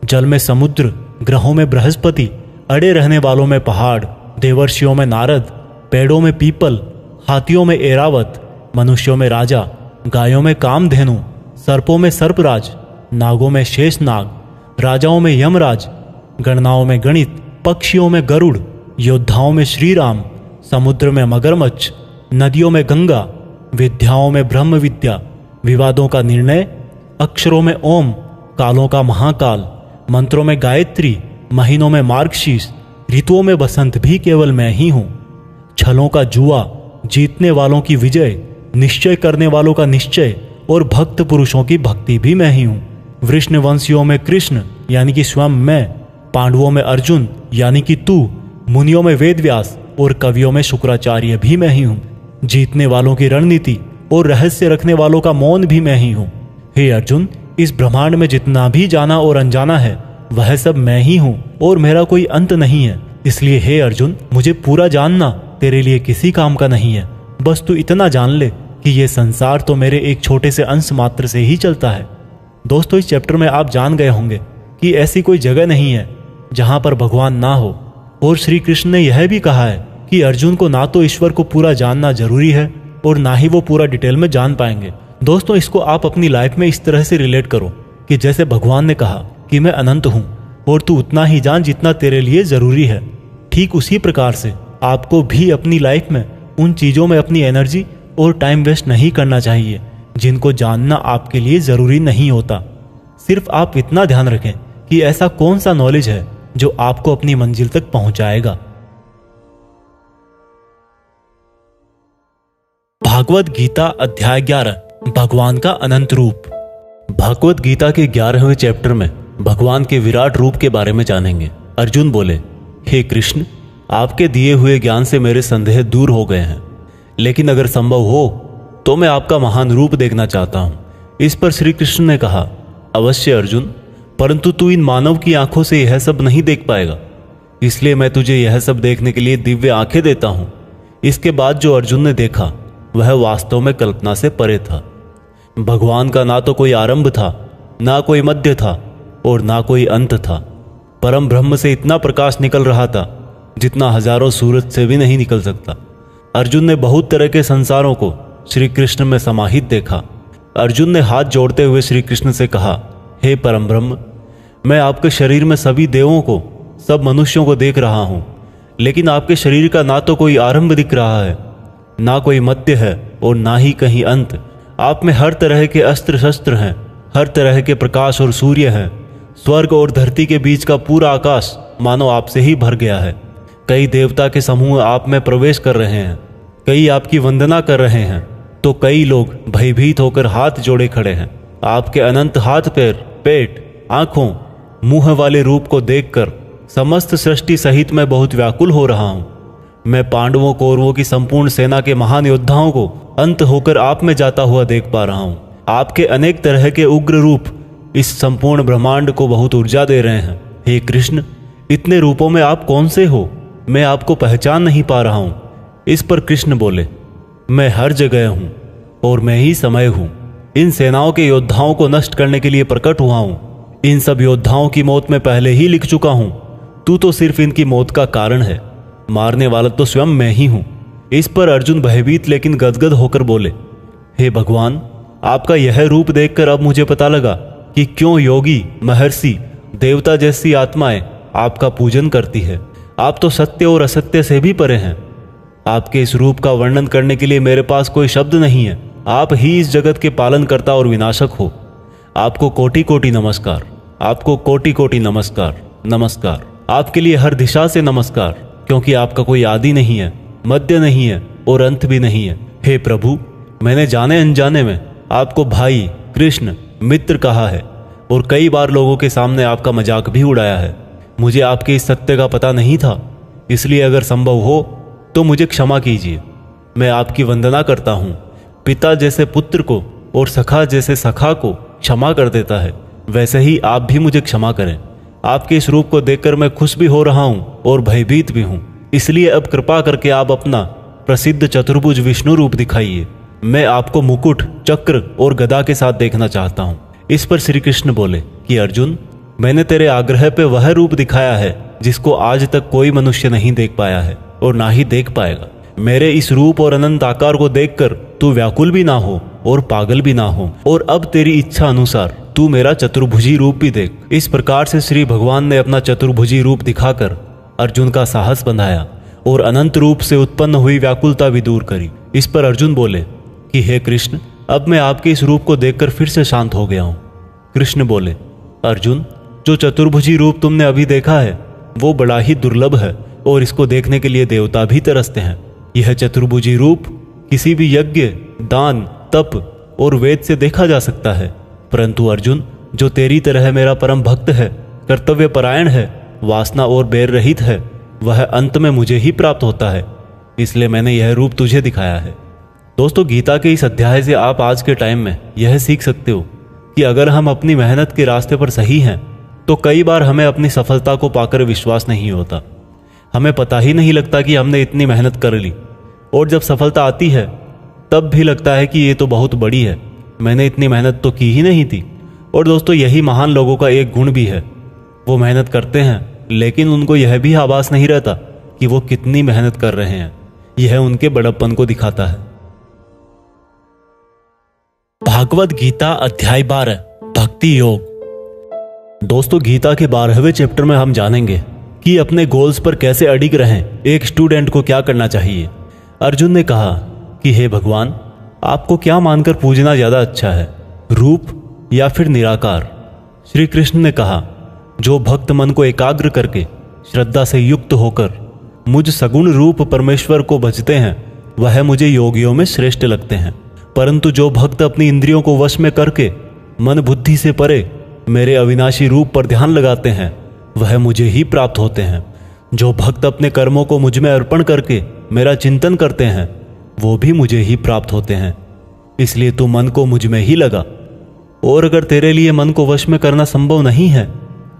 S1: जल में समुद्र, ग्रहों में बृहस्पति, अड़े रहने वालों में पहाड़, देवर्षियों में नारद, पेड़ों में पीपल, हाथियों में एरावत, मनुष्यों में राजा, गायों में कामधेनु, सर्पों में सर्पराज, नागों में शेषनाग, राजाओं में यमराज, गणनाओं में गणित, पक्षियों में गरुड़, योद्धाओं में श्रीराम, समुद्र में मगरमच्छ, नदियों में गंगा, विद्याओं में ब्रह्म विद्या, विवादों का निर्णय, अक्षरों में ओम, कालों का महाकाल, मंत्रों में गायत्री, महीनों में मार्गशीर्ष, ऋतुओं में बसंत भी केवल मैं ही हूं। छलों का जुआ, जीतने वालों की विजय, निश्चय करने वालों का निश्चय और भक्त पुरुषों की भक्ति भी मैं ही हूं। वृष्णवंशियों में कृष्ण यानी कि स्वयं मैं, पांडवों में अर्जुन यानी कि तू, मुनियों में वेदव्यास और कवियों में शुक्राचार्य भी मैं ही हूं। जीतने वालों की रणनीति और रहस्य रखने वालों का मौन भी मैं ही हूं। हे अर्जुन, इस ब्रह्मांड में जितना भी जाना और अनजाना है वह सब मैं ही हूं और मेरा कोई अंत नहीं है। इसलिए हे अर्जुन, मुझे पूरा जानना तेरे लिए किसी काम का नहीं है। बस तू इतना जान ले कि ये संसार तो मेरे एक छोटे से अंश मात्र से ही चलता है। दोस्तों, इस चैप्टर में आप जान गए होंगे कि ऐसी कोई जगह नहीं है जहां पर भगवान ना हो। और श्री कृष्ण ने यह भी कहा है कि अर्जुन को ना तो ईश्वर को पूरा जानना जरूरी है और ना ही वो पूरा डिटेल में जान पाएंगे। दोस्तों, इसको आप अपनी लाइफ में इस तरह से रिलेट करो कि जैसे भगवान ने कहा कि मैं अनंत हूं और तू उतना ही जान जितना तेरे लिए जरूरी है। ठीक उसी प्रकार से आपको भी अपनी लाइफ में उन चीजों में अपनी एनर्जी और टाइम वेस्ट नहीं करना चाहिए जिनको जानना आपके लिए जरूरी नहीं होता। सिर्फ आप इतना ध्यान रखें कि ऐसा कौन सा नॉलेज है जो आपको अपनी मंजिल तक पहुंचाएगा। भागवत गीता अध्याय 11, भगवान का अनंत रूप। भागवत गीता के 11वें चैप्टर में भगवान के विराट रूप के बारे में जानेंगे। अर्जुन बोले, हे कृष्ण, आपके दिए हुए ज्ञान से मेरे संदेह दूर हो गए हैं, लेकिन अगर संभव हो तो मैं आपका महान रूप देखना चाहता हूं। इस पर श्री कृष्ण ने कहा, अवश्य अर्जुन, परंतु तू इन मानव की आंखों से यह सब नहीं देख पाएगा, इसलिए मैं तुझे यह सब देखने के लिए दिव्य आंखें देता हूं। इसके बाद जो अर्जुन ने देखा वह वास्तव में कल्पना से परे था। भगवान का ना तो कोई आरंभ था, ना कोई मध्य था और ना कोई अंत था। परम ब्रह्म से इतना प्रकाश निकल रहा था जितना हजारों सूरज से भी नहीं निकल सकता। अर्जुन ने बहुत तरह के संसारों को श्री कृष्ण में समाहित देखा। अर्जुन ने हाथ जोड़ते हुए श्री कृष्ण से कहा, हे परम ब्रह्म, मैं आपके शरीर में सभी देवों को, सब मनुष्यों को देख रहा हूं, लेकिन आपके शरीर का ना तो कोई आरंभ दिख रहा है, ना कोई मध्य है और ना ही कहीं अंत। आप में हर तरह के अस्त्र शस्त्र हैं, हर तरह के प्रकाश और सूर्य हैं। स्वर्ग और धरती के बीच का पूरा आकाश मानो आपसे ही भर गया है। कई देवता के समूह आप में प्रवेश कर रहे हैं, कई आपकी वंदना कर रहे हैं, तो कई लोग भयभीत होकर हाथ जोड़े खड़े हैं। आपके अनंत हाथ पैर, पेट, आंखों, मुंह वाले रूप को देखकर समस्त सृष्टि सहित मैं बहुत व्याकुल हो रहा हूं। मैं पांडवों कौरवों की संपूर्ण सेना के महान योद्धाओं को अंत होकर आप में जाता हुआ देख पा रहा हूं। आपके अनेक तरह के उग्र रूप इस संपूर्ण ब्रह्मांड को बहुत ऊर्जा दे रहे हैं। हे कृष्ण, इतने रूपों में आप कौन से हो? मैं आपको पहचान नहीं पा रहा हूं। इस पर कृष्ण बोले, मैं हर जगह हूं और मैं ही समय हूं। इन सेनाओं के योद्धाओं को नष्ट करने के लिए प्रकट हुआ हूं। इन सब योद्धाओं की मौत मैं पहले ही लिख चुका हूं। तू तो सिर्फ इनकी मौत का कारण है, मारने वाला तो स्वयं मैं ही हूं। इस पर अर्जुन भयभीत लेकिन गदगद होकर बोले, हे भगवान, आपका यह रूप देखकर अब मुझे पता लगा कि क्यों योगी, महर्षि, देवता जैसी आत्माएं आपका पूजन करती है। आप तो सत्य और असत्य से भी परे हैं। आपके इस रूप का वर्णन करने के लिए मेरे पास कोई शब्द नहीं है। आप ही इस जगत के पालनकर्ता और विनाशक हो। आपको कोटि कोटि नमस्कार, आपको कोटि कोटि नमस्कार, नमस्कार। आपके लिए हर दिशा से नमस्कार, क्योंकि आपका कोई आदि नहीं है, मध्य नहीं है और अंत भी नहीं है। हे प्रभु, मैंने जाने अनजाने में आपको भाई, कृष्ण, मित्र कहा है और कई बार लोगों के सामने आपका मजाक भी उड़ाया है। मुझे आपके इस सत्य का पता नहीं था, इसलिए अगर संभव हो तो मुझे क्षमा कीजिए। मैं आपकी वंदना करता हूँ। पिता जैसे पुत्र को और सखा जैसे सखा को क्षमा कर देता है, वैसे ही आप भी मुझे क्षमा करें। आपके इस रूप को देखकर मैं खुश भी हो रहा हूँ और भयभीत भी हूँ, इसलिए अब कृपा करके आप अपना प्रसिद्ध चतुर्भुज विष्णु रूप दिखाइए। मैं आपको मुकुट, चक्र और गदा के साथ देखना चाहता हूँ। इस पर श्री कृष्ण बोले कि अर्जुन, मैंने तेरे आग्रह पे वह रूप दिखाया है जिसको आज तक कोई मनुष्य नहीं देख पाया है और ना ही देख पाएगा। मेरे इस रूप और अनंत आकार को देखकर तू व्याकुल भी ना हो और पागल भी ना हो, और अब तेरी इच्छा अनुसार तू मेरा चतुर्भुजी रूप भी देख। इस प्रकार से श्री भगवान ने अपना चतुर्भुजी रूप दिखाकर अर्जुन का साहस बंधाया और अनंत रूप से उत्पन्न हुई व्याकुलता भी दूर करी। इस पर अर्जुन बोले कि हे कृष्ण, अब मैं आपके इस रूप को देखकर फिर से शांत हो गया हूँ। कृष्ण बोले, अर्जुन, जो चतुर्भुजी रूप तुमने अभी देखा है वो बड़ा ही दुर्लभ है और इसको देखने के लिए देवता भी तरसते हैं। यह चतुर्भुजी रूप किसी भी यज्ञ, दान, तप और वेद से देखा जा सकता है, परंतु अर्जुन, जो तेरी तरह मेरा परम भक्त है, कर्तव्य परायण है, वासना और बैर रहित है, वह अंत में मुझे ही प्राप्त होता है। इसलिए मैंने यह रूप तुझे दिखाया है। दोस्तों, गीता के इस अध्याय से आप आज के टाइम में यह सीख सकते हो कि अगर हम अपनी मेहनत के रास्ते पर सही हैं तो कई बार हमें अपनी सफलता को पाकर विश्वास नहीं होता। हमें पता ही नहीं लगता कि हमने इतनी मेहनत कर ली, और जब सफलता आती है तब भी लगता है कि ये तो बहुत बड़ी है, मैंने इतनी मेहनत तो की ही नहीं थी। और दोस्तों यही महान लोगों का एक गुण भी है, वो मेहनत करते हैं लेकिन उनको यह भी आभास नहीं रहता कि वो कितनी मेहनत कर रहे हैं। यह उनके बड़प्पन को दिखाता है। भागवत गीता अध्याय 12 भक्ति योग। दोस्तों गीता के 12वें चैप्टर में हम जानेंगे कि अपने गोल्स पर कैसे अडिग रहें, एक स्टूडेंट को क्या करना चाहिए। अर्जुन ने कहा कि हे भगवान, आपको क्या मानकर पूजना ज्यादा अच्छा है, रूप या फिर निराकार। श्री कृष्ण ने कहा, जो भक्त मन को एकाग्र करके श्रद्धा से युक्त होकर मुझ सगुण रूप परमेश्वर को भजते हैं, वह मुझे योगियों में श्रेष्ठ लगते हैं। परंतु जो भक्त अपनी इंद्रियों को वश में करके मन बुद्धि से परे मेरे अविनाशी रूप पर ध्यान लगाते हैं, वह मुझे ही प्राप्त होते हैं। जो भक्त अपने कर्मों को मुझ में अर्पण करके मेरा चिंतन करते हैं, वो भी मुझे ही प्राप्त होते हैं। इसलिए तू मन को मुझ में ही लगा, और अगर तेरे लिए मन को वश में करना संभव नहीं है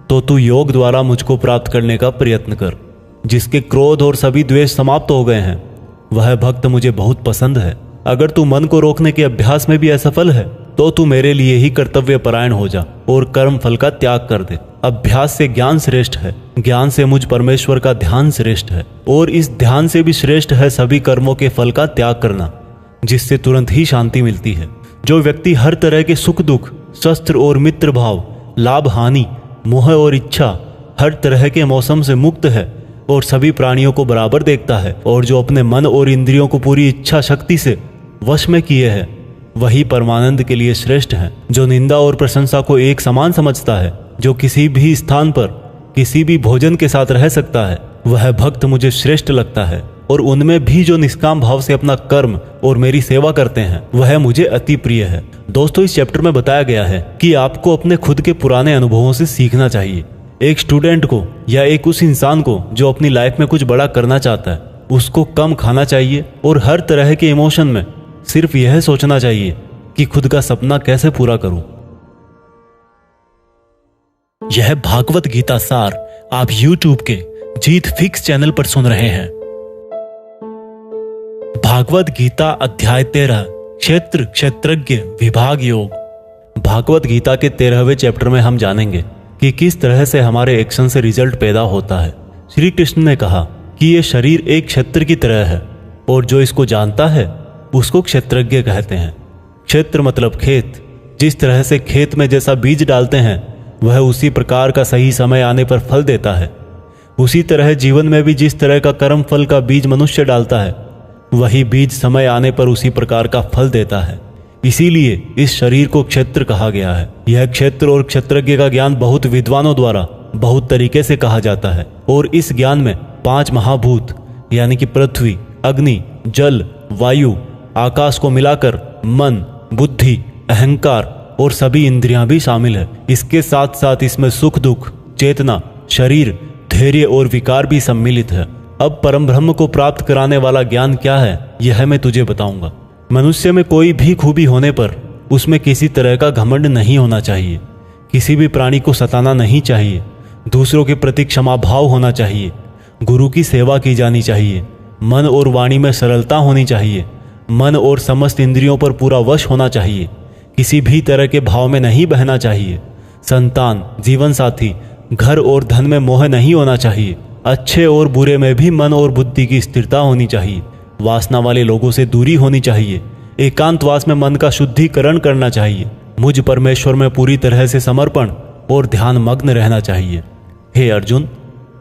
S1: तो तू योग द्वारा मुझको प्राप्त करने का प्रयत्न कर। जिसके क्रोध और सभी द्वेष समाप्त हो गए हैं, वह भक्त मुझे बहुत पसंद है। अगर तू मन को रोकने के अभ्यास में भी असफल है तो तू मेरे लिए ही कर्तव्य परायण हो जा और कर्म फल का त्याग कर दे। अभ्यास से ज्ञान श्रेष्ठ है, ज्ञान से मुझ परमेश्वर का ध्यान श्रेष्ठ है, और इस ध्यान से भी श्रेष्ठ है सभी कर्मों के फल का त्याग करना, जिससे तुरंत ही शांति मिलती है। जो व्यक्ति हर तरह के सुख दुख, शस्त्र और मित्र भाव, लाभ हानि, मोह और इच्छा, हर तरह के मौसम से मुक्त है और सभी प्राणियों को बराबर देखता है, और जो अपने मन और इंद्रियों को पूरी इच्छा शक्ति से वश में किए है, वही परमानंद के लिए श्रेष्ठ है। जो निंदा और प्रशंसा को एक समान समझता है, जो किसी भी स्थान पर किसी भी भोजन के साथ रह सकता है, वह भक्त मुझे श्रेष्ठ लगता है। और उनमें भी जो निष्काम भाव से अपना कर्म और मेरी सेवा करते हैं, वह मुझे अति प्रिय है। दोस्तों इस चैप्टर में बताया गया है कि आपको अपने खुद के पुराने अनुभवों से सीखना चाहिए। एक स्टूडेंट को या एक उस इंसान को जो अपनी लाइफ में कुछ बड़ा करना चाहता है, उसको कम खाना चाहिए और हर तरह के इमोशन में सिर्फ यह सोचना चाहिए कि खुद का सपना कैसे पूरा करूं। यह भागवत गीता सार आप YouTube के जीत फिक्स चैनल पर सुन रहे हैं। भागवत गीता अध्याय 13 क्षेत्र क्षेत्रज्ञ विभाग योग। भागवत गीता के 13वें चैप्टर में हम जानेंगे कि किस तरह से हमारे एक्शन से रिजल्ट पैदा होता है। श्री कृष्ण ने कहा कि यह शरीर एक क्षेत्र की तरह है, और जो इसको जानता है उसको क्षेत्रज्ञ कहते हैं। क्षेत्र मतलब खेत। जिस तरह से खेत में जैसा बीज डालते हैं, वह उसी प्रकार का सही समय आने पर फल देता है। उसी तरह जीवन में भी जिस तरह का कर्म फल का बीज मनुष्य डालता है, वही बीज समय आने पर उसी प्रकार का फल देता है। इसीलिए इस शरीर को क्षेत्र कहा गया है। यह क्षेत्र और क्षेत्रज्ञ का ज्ञान बहुत विद्वानों द्वारा बहुत तरीके से कहा जाता है, और इस ज्ञान में 5 महाभूत यानी कि पृथ्वी, अग्नि, जल, वायु, आकाश को मिलाकर मन, बुद्धि, अहंकार और सभी इंद्रियां भी शामिल है। इसके साथ साथ इसमें सुख दुख, चेतना, शरीर, धैर्य और विकार भी सम्मिलित है। अब परम ब्रह्म को प्राप्त कराने वाला ज्ञान क्या है, यह मैं तुझे बताऊंगा। मनुष्य में कोई भी खूबी होने पर उसमें किसी तरह का घमंड नहीं होना चाहिए। किसी भी प्राणी को सताना नहीं चाहिए। दूसरों के प्रति क्षमा भाव होना चाहिए। गुरु की सेवा की जानी चाहिए। मन और वाणी में सरलता होनी चाहिए। मन और समस्त इंद्रियों पर पूरा वश होना चाहिए। किसी भी तरह के भाव में नहीं बहना चाहिए। संतान, जीवन साथी, घर और धन में मोह नहीं होना चाहिए। अच्छे और बुरे में भी मन और बुद्धि की स्थिरता होनी चाहिए। वासना वाले लोगों से दूरी होनी चाहिए। एकांतवास में मन का शुद्धिकरण करना चाहिए। मुझ परमेश्वर में पूरी तरह से समर्पण और ध्यान मग्न रहना चाहिए। हे अर्जुन,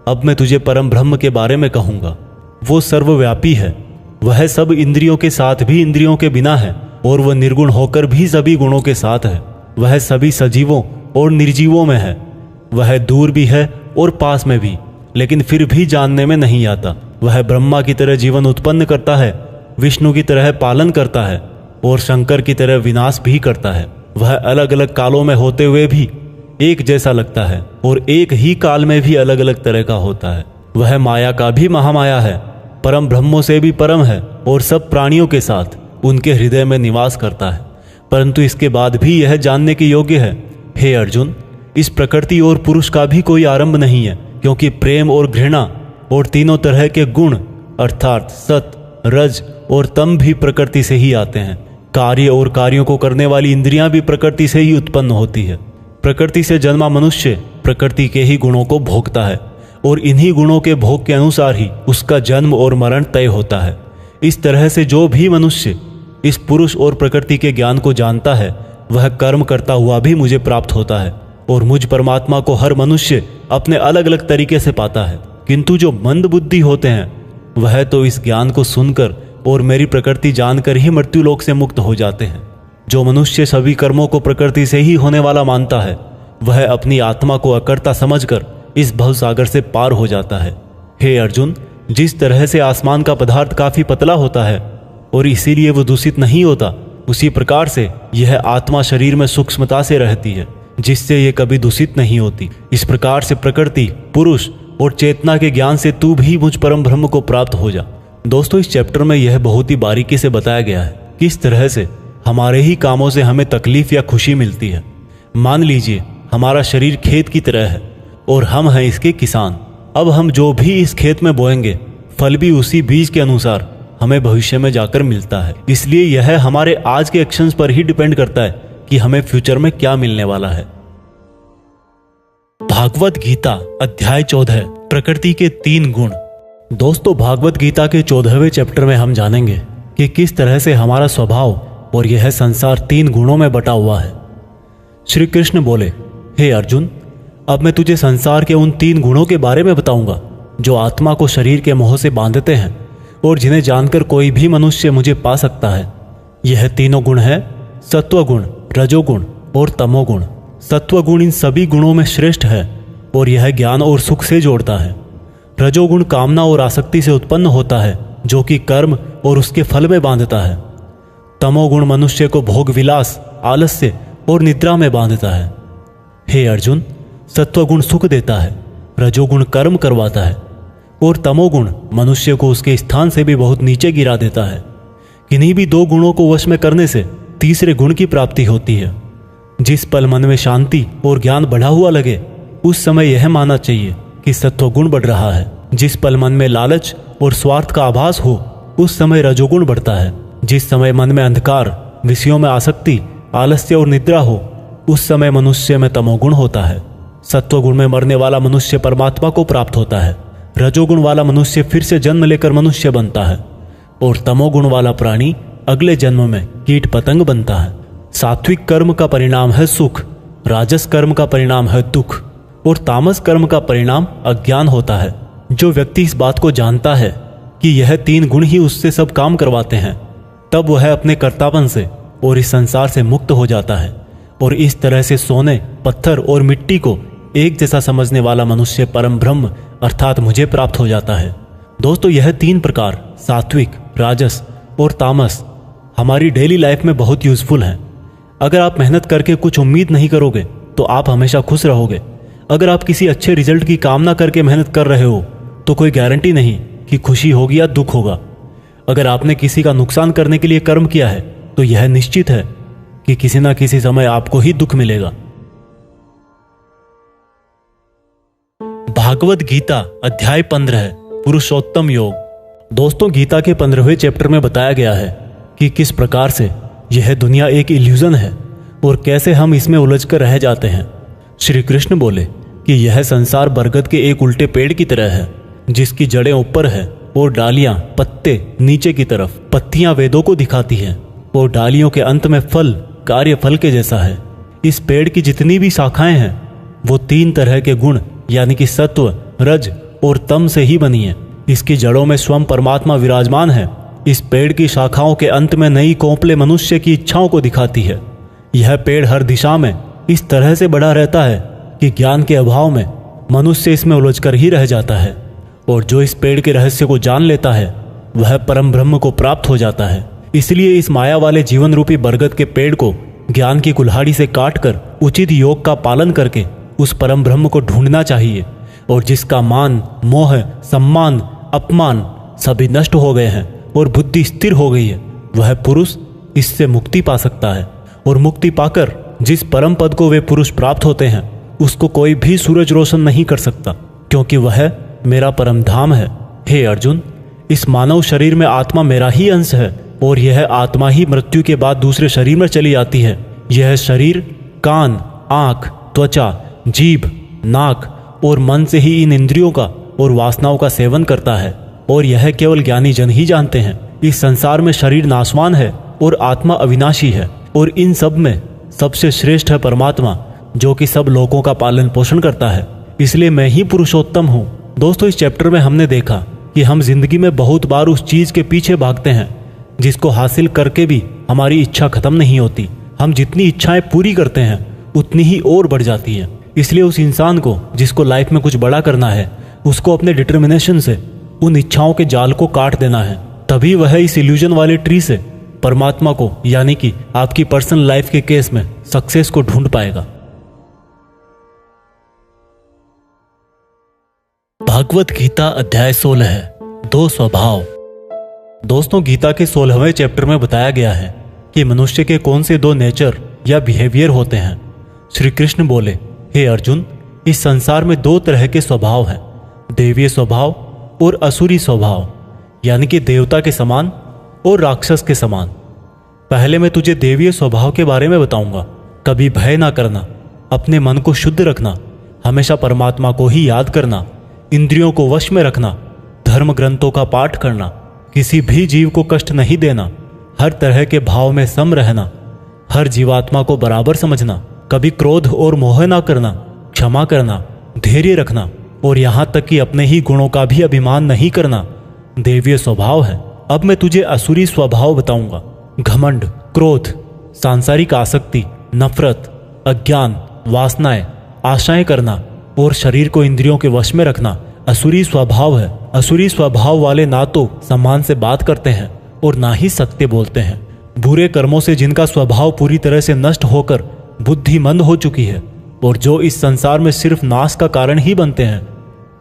S1: अब मैं तुझे परम ब्रह्म के बारे में कहूंगा। वो सर्वव्यापी है। वह सब इंद्रियों के साथ भी इंद्रियों के बिना है, और वह निर्गुण होकर भी सभी गुणों के साथ है। वह सभी सजीवों और निर्जीवों में है। वह दूर भी है और पास में भी, लेकिन फिर भी जानने में नहीं आता। वह ब्रह्मा की तरह जीवन उत्पन्न करता है, विष्णु की तरह पालन करता है, और शंकर की तरह विनाश भी करता है। वह अलग अलग कालों में होते हुए भी एक जैसा लगता है, और एक ही काल में भी अलग अलग तरह का होता है। वह माया का भी महामाया है, परम ब्रह्मों से भी परम है, और सब प्राणियों के साथ उनके हृदय में निवास करता है। परंतु इसके बाद भी यह जानने के योग्य है, हे अर्जुन, इस प्रकृति और पुरुष का भी कोई आरंभ नहीं है, क्योंकि प्रेम और घृणा और तीनों तरह के गुण अर्थात सत, रज और तम भी प्रकृति से ही आते हैं। कार्य और कार्यों को करने वाली इंद्रियां भी प्रकृति से ही उत्पन्न होती है। प्रकृति से जन्मा मनुष्य प्रकृति के ही गुणों को भोगता है और इन्हीं गुणों के भोग के अनुसार ही उसका जन्म और मरण तय होता है। इस तरह से जो भी मनुष्य इस पुरुष और प्रकृति के ज्ञान को जानता है वह कर्म करता हुआ भी मुझे प्राप्त होता है और मुझ परमात्मा को हर मनुष्य अपने अलग अलग तरीके से पाता है। किंतु जो मंद बुद्धि होते हैं वह तो इस ज्ञान को सुनकर और मेरी प्रकृति जानकर ही मृत्यु लोक से मुक्त हो जाते हैं। जो मनुष्य सभी कर्मों को प्रकृति से ही होने वाला मानता है वह अपनी आत्मा को अकर्ता समझकर इस भवसागर से पार हो जाता है। हे अर्जुन, जिस तरह से आसमान का पदार्थ काफी पतला होता है और इसीलिए वो दूषित नहीं होता, उसी प्रकार से यह आत्मा शरीर में सूक्ष्मता से रहती है जिससे ये कभी दूषित नहीं होती। इस प्रकार से प्रकृति, पुरुष और चेतना के ज्ञान से तू भी मुझ परम ब्रह्म को प्राप्त हो जा। दोस्तों, इस चैप्टर में यह बहुत ही बारीकी से बताया गया है कि किस तरह से हमारे ही कामों से हमें तकलीफ या खुशी मिलती है। मान लीजिए हमारा शरीर खेत की तरह है और हम हैं इसके किसान। अब हम जो भी इस खेत में बोएंगे फल भी उसी बीज के अनुसार हमें भविष्य में जाकर मिलता है। इसलिए यह हमारे आज के एक्शंस पर ही डिपेंड करता है कि हमें फ्यूचर में क्या मिलने वाला है। भागवत गीता अध्याय 14 प्रकृति के 3 गुण। दोस्तों, भागवत गीता के 14वें चैप्टर में हम जानेंगे कि किस तरह से हमारा स्वभाव और यह संसार 3 गुणों में बटा हुआ है। श्री कृष्ण बोले, हे अर्जुन, अब मैं तुझे संसार के उन 3 गुणों के बारे में बताऊंगा जो आत्मा को शरीर के मोह से बांधते हैं और जिन्हें जानकर कोई भी मनुष्य मुझे पा सकता है। यह तीनों गुण है सत्वगुण, रजोगुण और तमोगुण। सत्वगुण इन सभी गुणों में श्रेष्ठ है और यह ज्ञान और सुख से जोड़ता है। रजोगुण कामना और आसक्ति से उत्पन्न होता है जो कि कर्म और उसके फल में बांधता है। तमोगुण मनुष्य को भोग विलास, आलस्य और निद्रा में बांधता है। हे अर्जुन, सत्वगुण सुख देता है, रजोगुण कर्म करवाता है और तमोगुण मनुष्य को उसके स्थान से भी बहुत नीचे गिरा देता है। किन्हीं भी 2 गुणों को वश में करने से तीसरे गुण की प्राप्ति होती है। जिस पल मन में शांति और ज्ञान बढ़ा हुआ लगे उस समय यह मानना चाहिए कि सत्वगुण बढ़ रहा है। जिस पल मन में लालच और स्वार्थ का आभास हो उस समय रजोगुण बढ़ता है। जिस समय मन में अंधकार, विषयों में आसक्ति, आलस्य और निद्रा हो उस समय मनुष्य में तमोगुण होता है। सत्वगुण में मरने वाला मनुष्य परमात्मा को प्राप्त होता है। रजोगुण वाला मनुष्य फिर से जन्म लेकर मनुष्य बनता है और तमोगुण वाला प्राणी अगले जन्म में कीट पतंग बनता है। सात्विक कर्म का परिणाम है सुख, राजस कर्म का परिणाम है दुख और तामस कर्म का परिणाम अज्ञान होता है। जो व्यक्ति इस बात को जानता है कि यह 3 गुण ही उससे सब काम करवाते हैं, तब वह अपने कर्तापन से और इस संसार से मुक्त हो जाता है और इस तरह से सोने, पत्थर और मिट्टी को एक जैसा समझने वाला मनुष्य परम ब्रह्म अर्थात मुझे प्राप्त हो जाता है। दोस्तों, यह 3 प्रकार सात्विक, राजस और तामस हमारी डेली लाइफ में बहुत यूजफुल हैं। अगर आप मेहनत करके कुछ उम्मीद नहीं करोगे तो आप हमेशा खुश रहोगे। अगर आप किसी अच्छे रिजल्ट की कामना करके मेहनत कर रहे हो तो कोई गारंटी नहीं कि खुशी होगी या दुख होगा। अगर आपने किसी का नुकसान करने के लिए कर्म किया है तो यह निश्चित है कि किसी न किसी समय आपको ही दुख मिलेगा। भागवत गीता अध्याय 15 पुरुषोत्तम योग। दोस्तों, गीता के 15वें चैप्टर में बताया गया है कि किस प्रकार से यह दुनिया एक इल्यूजन है और कैसे हम इसमें उलझकर रह जाते हैं। श्री कृष्ण बोले कि यह संसार बरगद के एक उल्टे पेड़ की तरह है जिसकी जड़ें ऊपर है और डालियां, पत्ते नीचे की तरफ। पत्तियां वेदों को दिखाती हैं और डालियों के अंत में फल कार्य फल के जैसा है। इस पेड़ की जितनी भी शाखाएं हैं वो 3 तरह के गुण यानी कि सत्व, रज और तम से ही बनी है। इसकी जड़ों में स्वयं परमात्मा विराजमान है। इस पेड़ की शाखाओं के अंत में नई कोंपले मनुष्य की इच्छाओं को दिखाती है। यह पेड़ हर दिशा में इस तरह से बढ़ा रहता है कि ज्ञान के अभाव में मनुष्य इसमें उलझकर ही रह जाता है और जो इस पेड़ के रहस्य को जान लेता है वह परम ब्रह्म को प्राप्त हो जाता है। इसलिए इस माया वाले जीवन रूपी बरगद के पेड़ को ज्ञान की कुल्हाड़ी से काटकर उचित योग का पालन करके उस परम ब्रह्म को ढूंढना चाहिए और जिसका मान, मोह, सम्मान, अपमान सभी नष्ट हो गए हैं और बुद्धि स्थिर हो गई है, वह पुरुष इससे मुक्ति पा सकता है। और मुक्ति पाकर जिस परम पद को वे पुरुष प्राप्त होते हैं उसको कोई भी सूरज रोशन नहीं कर सकता, क्योंकि वह मेरा परम धाम है। हे अर्जुन, इस मानव शरीर में आत्मा मेरा ही अंश है और यह आत्मा ही मृत्यु के बाद दूसरे शरीर में चली जाती है। यह शरीर कान, आंख, त्वचा, जीभ, नाक और मन से ही इन इंद्रियों का और वासनाओं का सेवन करता है, और यह केवल ज्ञानी जन ही जानते हैं। इस संसार में शरीर नाशवान है और आत्मा अविनाशी है, और इन सब में सबसे श्रेष्ठ है परमात्मा, जो कि सब लोगों का पालन पोषण करता है। इसलिए मैं ही पुरुषोत्तम हूँ। दोस्तों, इस चैप्टर में हमने देखा कि हम जिंदगी में बहुत बार उस चीज के पीछे भागते हैं जिसको हासिल करके भी हमारी इच्छा खत्म नहीं होती। हम जितनी इच्छाएं पूरी करते हैं उतनी ही और बढ़ जाती है। इसलिए उस इंसान को जिसको लाइफ में कुछ बड़ा करना है, उसको अपने डिटर्मिनेशन से उन इच्छाओं के जाल को काट देना है। तभी वह इस इल्यूजन वाले ट्री से परमात्मा को, यानी कि आपकी पर्सनल लाइफ के केस में सक्सेस को ढूंढ पाएगा। भागवत गीता अध्याय 16 है, 2 स्वभाव। दोस्तों, गीता के 16वें चैप्टर में बताया गया है कि मनुष्य के कौन से 2 नेचर या बिहेवियर होते हैं। श्री कृष्ण बोले, हे अर्जुन, इस संसार में 2 तरह के स्वभाव हैं, देवीय स्वभाव और असुरी स्वभाव, यानी कि देवता के समान और राक्षस के समान। पहले मैं तुझे देवीय स्वभाव के बारे में बताऊंगा। कभी भय ना करना, अपने मन को शुद्ध रखना, हमेशा परमात्मा को ही याद करना, इंद्रियों को वश में रखना, धर्म ग्रंथों का पाठ करना, किसी भी जीव को कष्ट नहीं देना, हर तरह के भाव में सम रहना, हर जीवात्मा को बराबर समझना, कभी क्रोध और मोह ना करना, क्षमा करना, धैर्य रखना, और यहाँ तक कि अपने ही गुणों का भी अभिमान नहीं करना देवीय स्वभाव है। अब मैं तुझे असुरी स्वभाव बताऊंगा। घमंड, क्रोध, सांसारिक आसक्ति, नफरत, अज्ञान, वासनाएं, आशाएं करना और शरीर को इंद्रियों के वश में रखना असुरी स्वभाव है। असुरी स्वभाव वाले ना तो सम्मान से बात करते हैं और ना ही सत्य बोलते हैं। बुरे कर्मों से जिनका स्वभाव पूरी तरह से नष्ट होकर बुद्धि मंद हो चुकी है और जो इस संसार में सिर्फ नाश का कारण ही बनते हैं,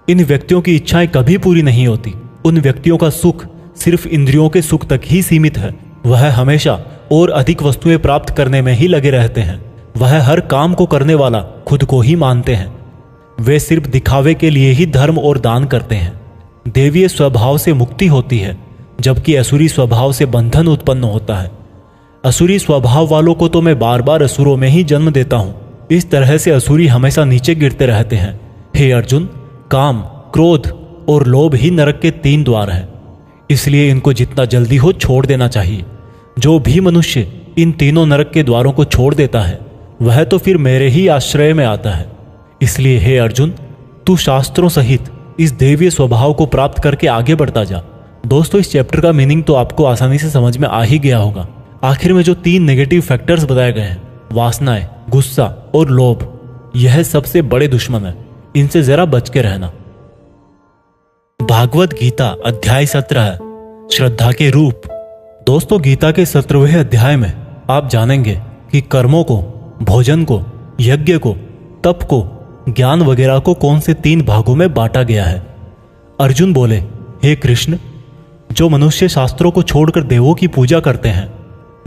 S1: इन व्यक्तियों की इच्छाएं कभी पूरी नहीं होती। उन व्यक्तियों का सुख सिर्फ इंद्रियों के सुख तक ही सीमित है। वह हमेशा और अधिक वस्तुएं प्राप्त करने में ही लगे रहते हैं। वह हर काम को करने वाला खुद को ही मानते हैं। वे सिर्फ दिखावे के लिए ही धर्म और दान करते हैं। देवीय स्वभाव से मुक्ति होती है, जबकि असुरी स्वभाव से बंधन उत्पन्न होता है। असुरी स्वभाव वालों को तो मैं बार बार असुरों में ही जन्म देता हूँ। इस तरह से असुरी हमेशा नीचे गिरते रहते हैं। हे अर्जुन, काम, क्रोध और लोभ ही नरक के 3 द्वार हैं। इसलिए इनको जितना जल्दी हो छोड़ देना चाहिए। जो भी मनुष्य इन तीनों नरक के द्वारों को छोड़ देता है, वह तो फिर मेरे ही आश्रय में आता है। इसलिए हे अर्जुन, तू शास्त्रों सहित इस देवीय स्वभाव को प्राप्त करके आगे बढ़ता जा। दोस्तों, इस चैप्टर का मीनिंग तो आपको आसानी से समझ में आ ही गया होगा। आखिर में जो 3 नेगेटिव फैक्टर्स बताए गए हैं, वासनाएं, गुस्सा और लोभ, यह सबसे बड़े दुश्मन है। इनसे जरा बच के रहना। भागवत गीता अध्याय 17, श्रद्धा के रूप। दोस्तों, गीता के 17वें अध्याय में आप जानेंगे कि कर्मों को, भोजन को, यज्ञ को, तप को, ज्ञान वगैरह को कौन से 3 भागों में बांटा गया है। अर्जुन बोले, हे कृष्ण, जो मनुष्य शास्त्रों को छोड़कर देवों की पूजा करते हैं,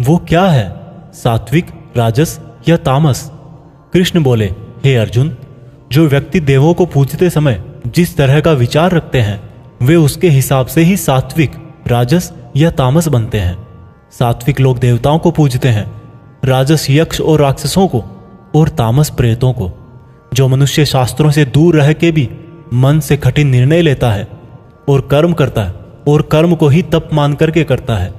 S1: वो क्या है, सात्विक, राजस या तामस? कृष्ण बोले, हे अर्जुन, जो व्यक्ति देवों को पूजते समय जिस तरह का विचार रखते हैं, वे उसके हिसाब से ही सात्विक, राजस या तामस बनते हैं। सात्विक लोग देवताओं को पूजते हैं, राजस यक्ष और राक्षसों को, और तामस प्रेतों को। जो मनुष्य शास्त्रों से दूर रह के भी मन से कठिन निर्णय लेता है और कर्म करता है और कर्म को ही तप मान करके करता है,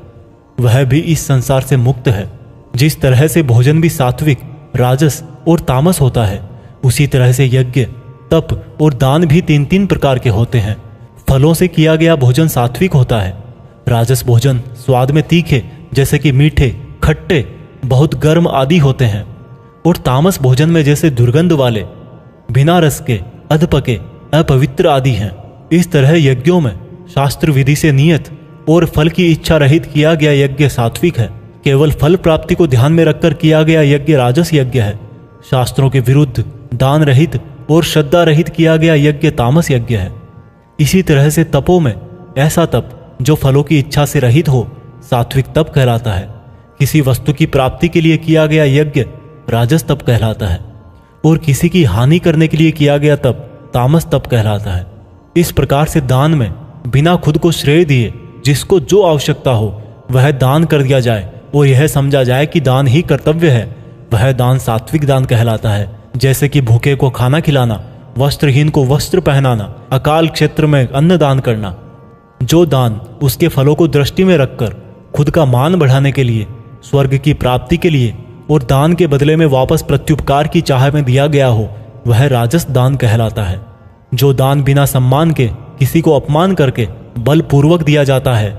S1: वह भी इस संसार से मुक्त है। जिस तरह से भोजन भी सात्विक, राजस और तामस होता है, उसी तरह से यज्ञ, तप और दान भी 3-3 प्रकार के होते हैं। फलों से किया गया भोजन सात्विक होता है। राजस भोजन स्वाद में तीखे, जैसे कि मीठे, खट्टे, बहुत गर्म आदि होते हैं, और तामस भोजन में जैसे दुर्गंध वाले, बिना रस के, अधपके, अपवित्र आदि हैं। इस तरह यज्ञों में शास्त्र विधि से नियत और फल की इच्छा रहित किया गया यज्ञ सात्विक है। केवल फल प्राप्ति को ध्यान में रखकर किया गया यज्ञ राजस यज्ञ है। शास्त्रों के विरुद्ध, दान रहित और श्रद्धा रहित किया गया यज्ञ तामस यज्ञ है। इसी तरह से तपों में ऐसा तप जो फलों की इच्छा से रहित हो, सात्विक तप कहलाता है। किसी वस्तु की प्राप्ति के लिए किया गया यज्ञ राजस तप कहलाता है, और किसी की हानि करने के लिए किया गया तप तामस तप कहलाता है। इस प्रकार से दान में बिना खुद को श्रेय दिए जिसको जो आवश्यकता हो वह दान कर दिया जाए और यह समझा जाए कि दान ही कर्तव्य है, वह दान सात्विक दान कहलाता है। जैसे कि भूखे को खाना खिलाना, वस्त्रहीन को वस्त्र पहनाना, अकाल क्षेत्र में अन्न दान करना। जो दान उसके फलों को दृष्टि में रखकर खुद का मान बढ़ाने के लिए, स्वर्ग की प्राप्ति के लिए और दान के बदले में वापस प्रत्युपकार की चाह में दिया गया हो, वह राजस दान कहलाता है। जो दान बिना सम्मान के किसी को अपमान करके बलपूर्वक दिया जाता है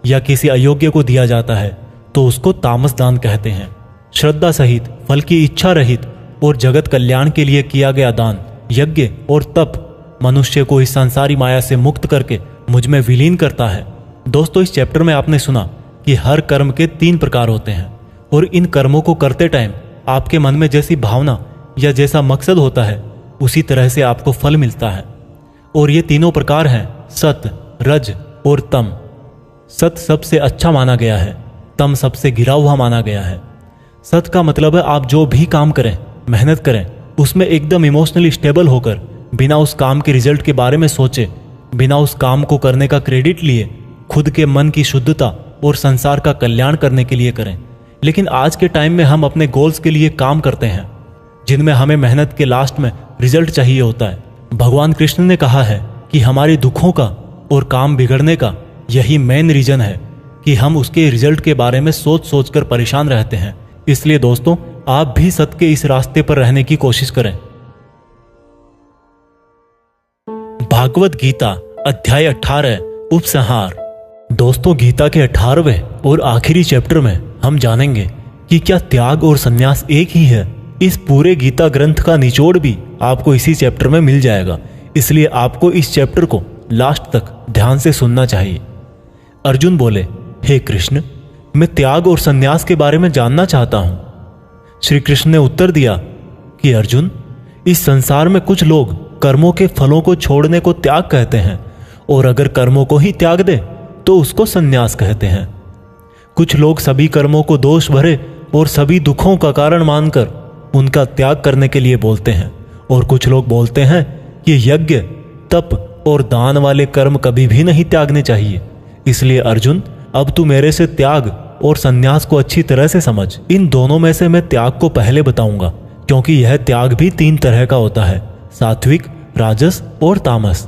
S1: या किसी अयोग्य को दिया जाता है तो उसको तामस दान कहते हैं। श्रद्धा सहित, फल की इच्छा रहित और जगत कल्याण के लिए किया गया दान, यज्ञ और तप मनुष्य को इस संसारी माया से मुक्त करके मुझ में विलीन करता है। दोस्तों, इस चैप्टर में आपने सुना कि हर कर्म के 3 प्रकार होते हैं और इन कर्मों को करते टाइम आपके मन में जैसी भावना या जैसा मकसद होता है उसी तरह से आपको फल मिलता है। और ये तीनों प्रकार हैं सत, रज और तम। सत सबसे अच्छा माना गया है, तम सबसे गिरा हुआ माना गया है। सत का मतलब है आप जो भी काम करें, मेहनत करें, उसमें एकदम इमोशनली स्टेबल होकर, बिना उस काम के रिजल्ट के बारे में सोचे, बिना उस काम को करने का क्रेडिट लिए, खुद के मन की शुद्धता और संसार का कल्याण करने के लिए करें। लेकिन आज के टाइम में हम अपने गोल्स के लिए काम करते हैं जिनमें हमें मेहनत के लास्ट में रिजल्ट चाहिए होता है। भगवान कृष्ण ने कहा है कि हमारे दुखों का और काम बिगड़ने का यही मेन रीजन है कि हम उसके रिजल्ट के बारे में सोच सोच कर परेशान रहते हैं। इसलिए दोस्तों, आप भी सत्य के इस रास्ते पर रहने की कोशिश करें। भागवत गीता अध्याय 18 उपसंहार। दोस्तों, गीता के 18वें और आखिरी चैप्टर में हम जानेंगे कि क्या त्याग और संन्यास एक ही है। इस पूरे गीता ग्रंथ का निचोड़ भी आपको इसी चैप्टर में मिल जाएगा, इसलिए आपको इस चैप्टर को लास्ट तक ध्यान से सुनना चाहिए। अर्जुन बोले, हे कृष्ण, मैं त्याग और संन्यास के बारे में जानना चाहता हूं। श्री कृष्ण ने उत्तर दिया कि अर्जुन, इस संसार में कुछ लोग कर्मों के फलों को छोड़ने को त्याग कहते हैं और अगर कर्मों को ही त्याग दे तो उसको संन्यास कहते हैं। कुछ लोग सभी कर्मों को दोष भरे और सभी दुखों का कारण मानकर उनका त्याग करने के लिए बोलते हैं, और कुछ लोग बोलते हैं कि यज्ञ, तप और दान वाले कर्म कभी भी नहीं त्यागने चाहिए। इसलिए अर्जुन, अब तू मेरे से त्याग और संन्यास को अच्छी तरह से समझ। इन दोनों में से मैं त्याग को पहले बताऊंगा, क्योंकि यह त्याग भी 3 तरह का होता है, सात्विक, राजस और तामस।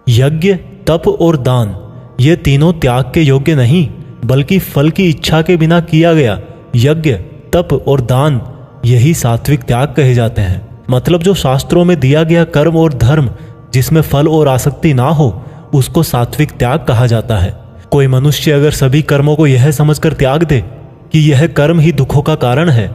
S1: यज्ञ, तप और दान ये तीनों त्याग के योग्य नहीं, बल्कि फल की इच्छा के बिना किया गया यज्ञ, तप और दान यही सात्विक त्याग कहे जाते हैं। मतलब जो शास्त्रों में दिया गया कर्म और धर्म जिसमें फल और आसक्ति ना हो, उसको सात्विक त्याग कहा जाता है। कोई मनुष्य अगर सभी कर्मों को यह समझकर त्याग दे कि यह कर्म ही दुखों का कारण है,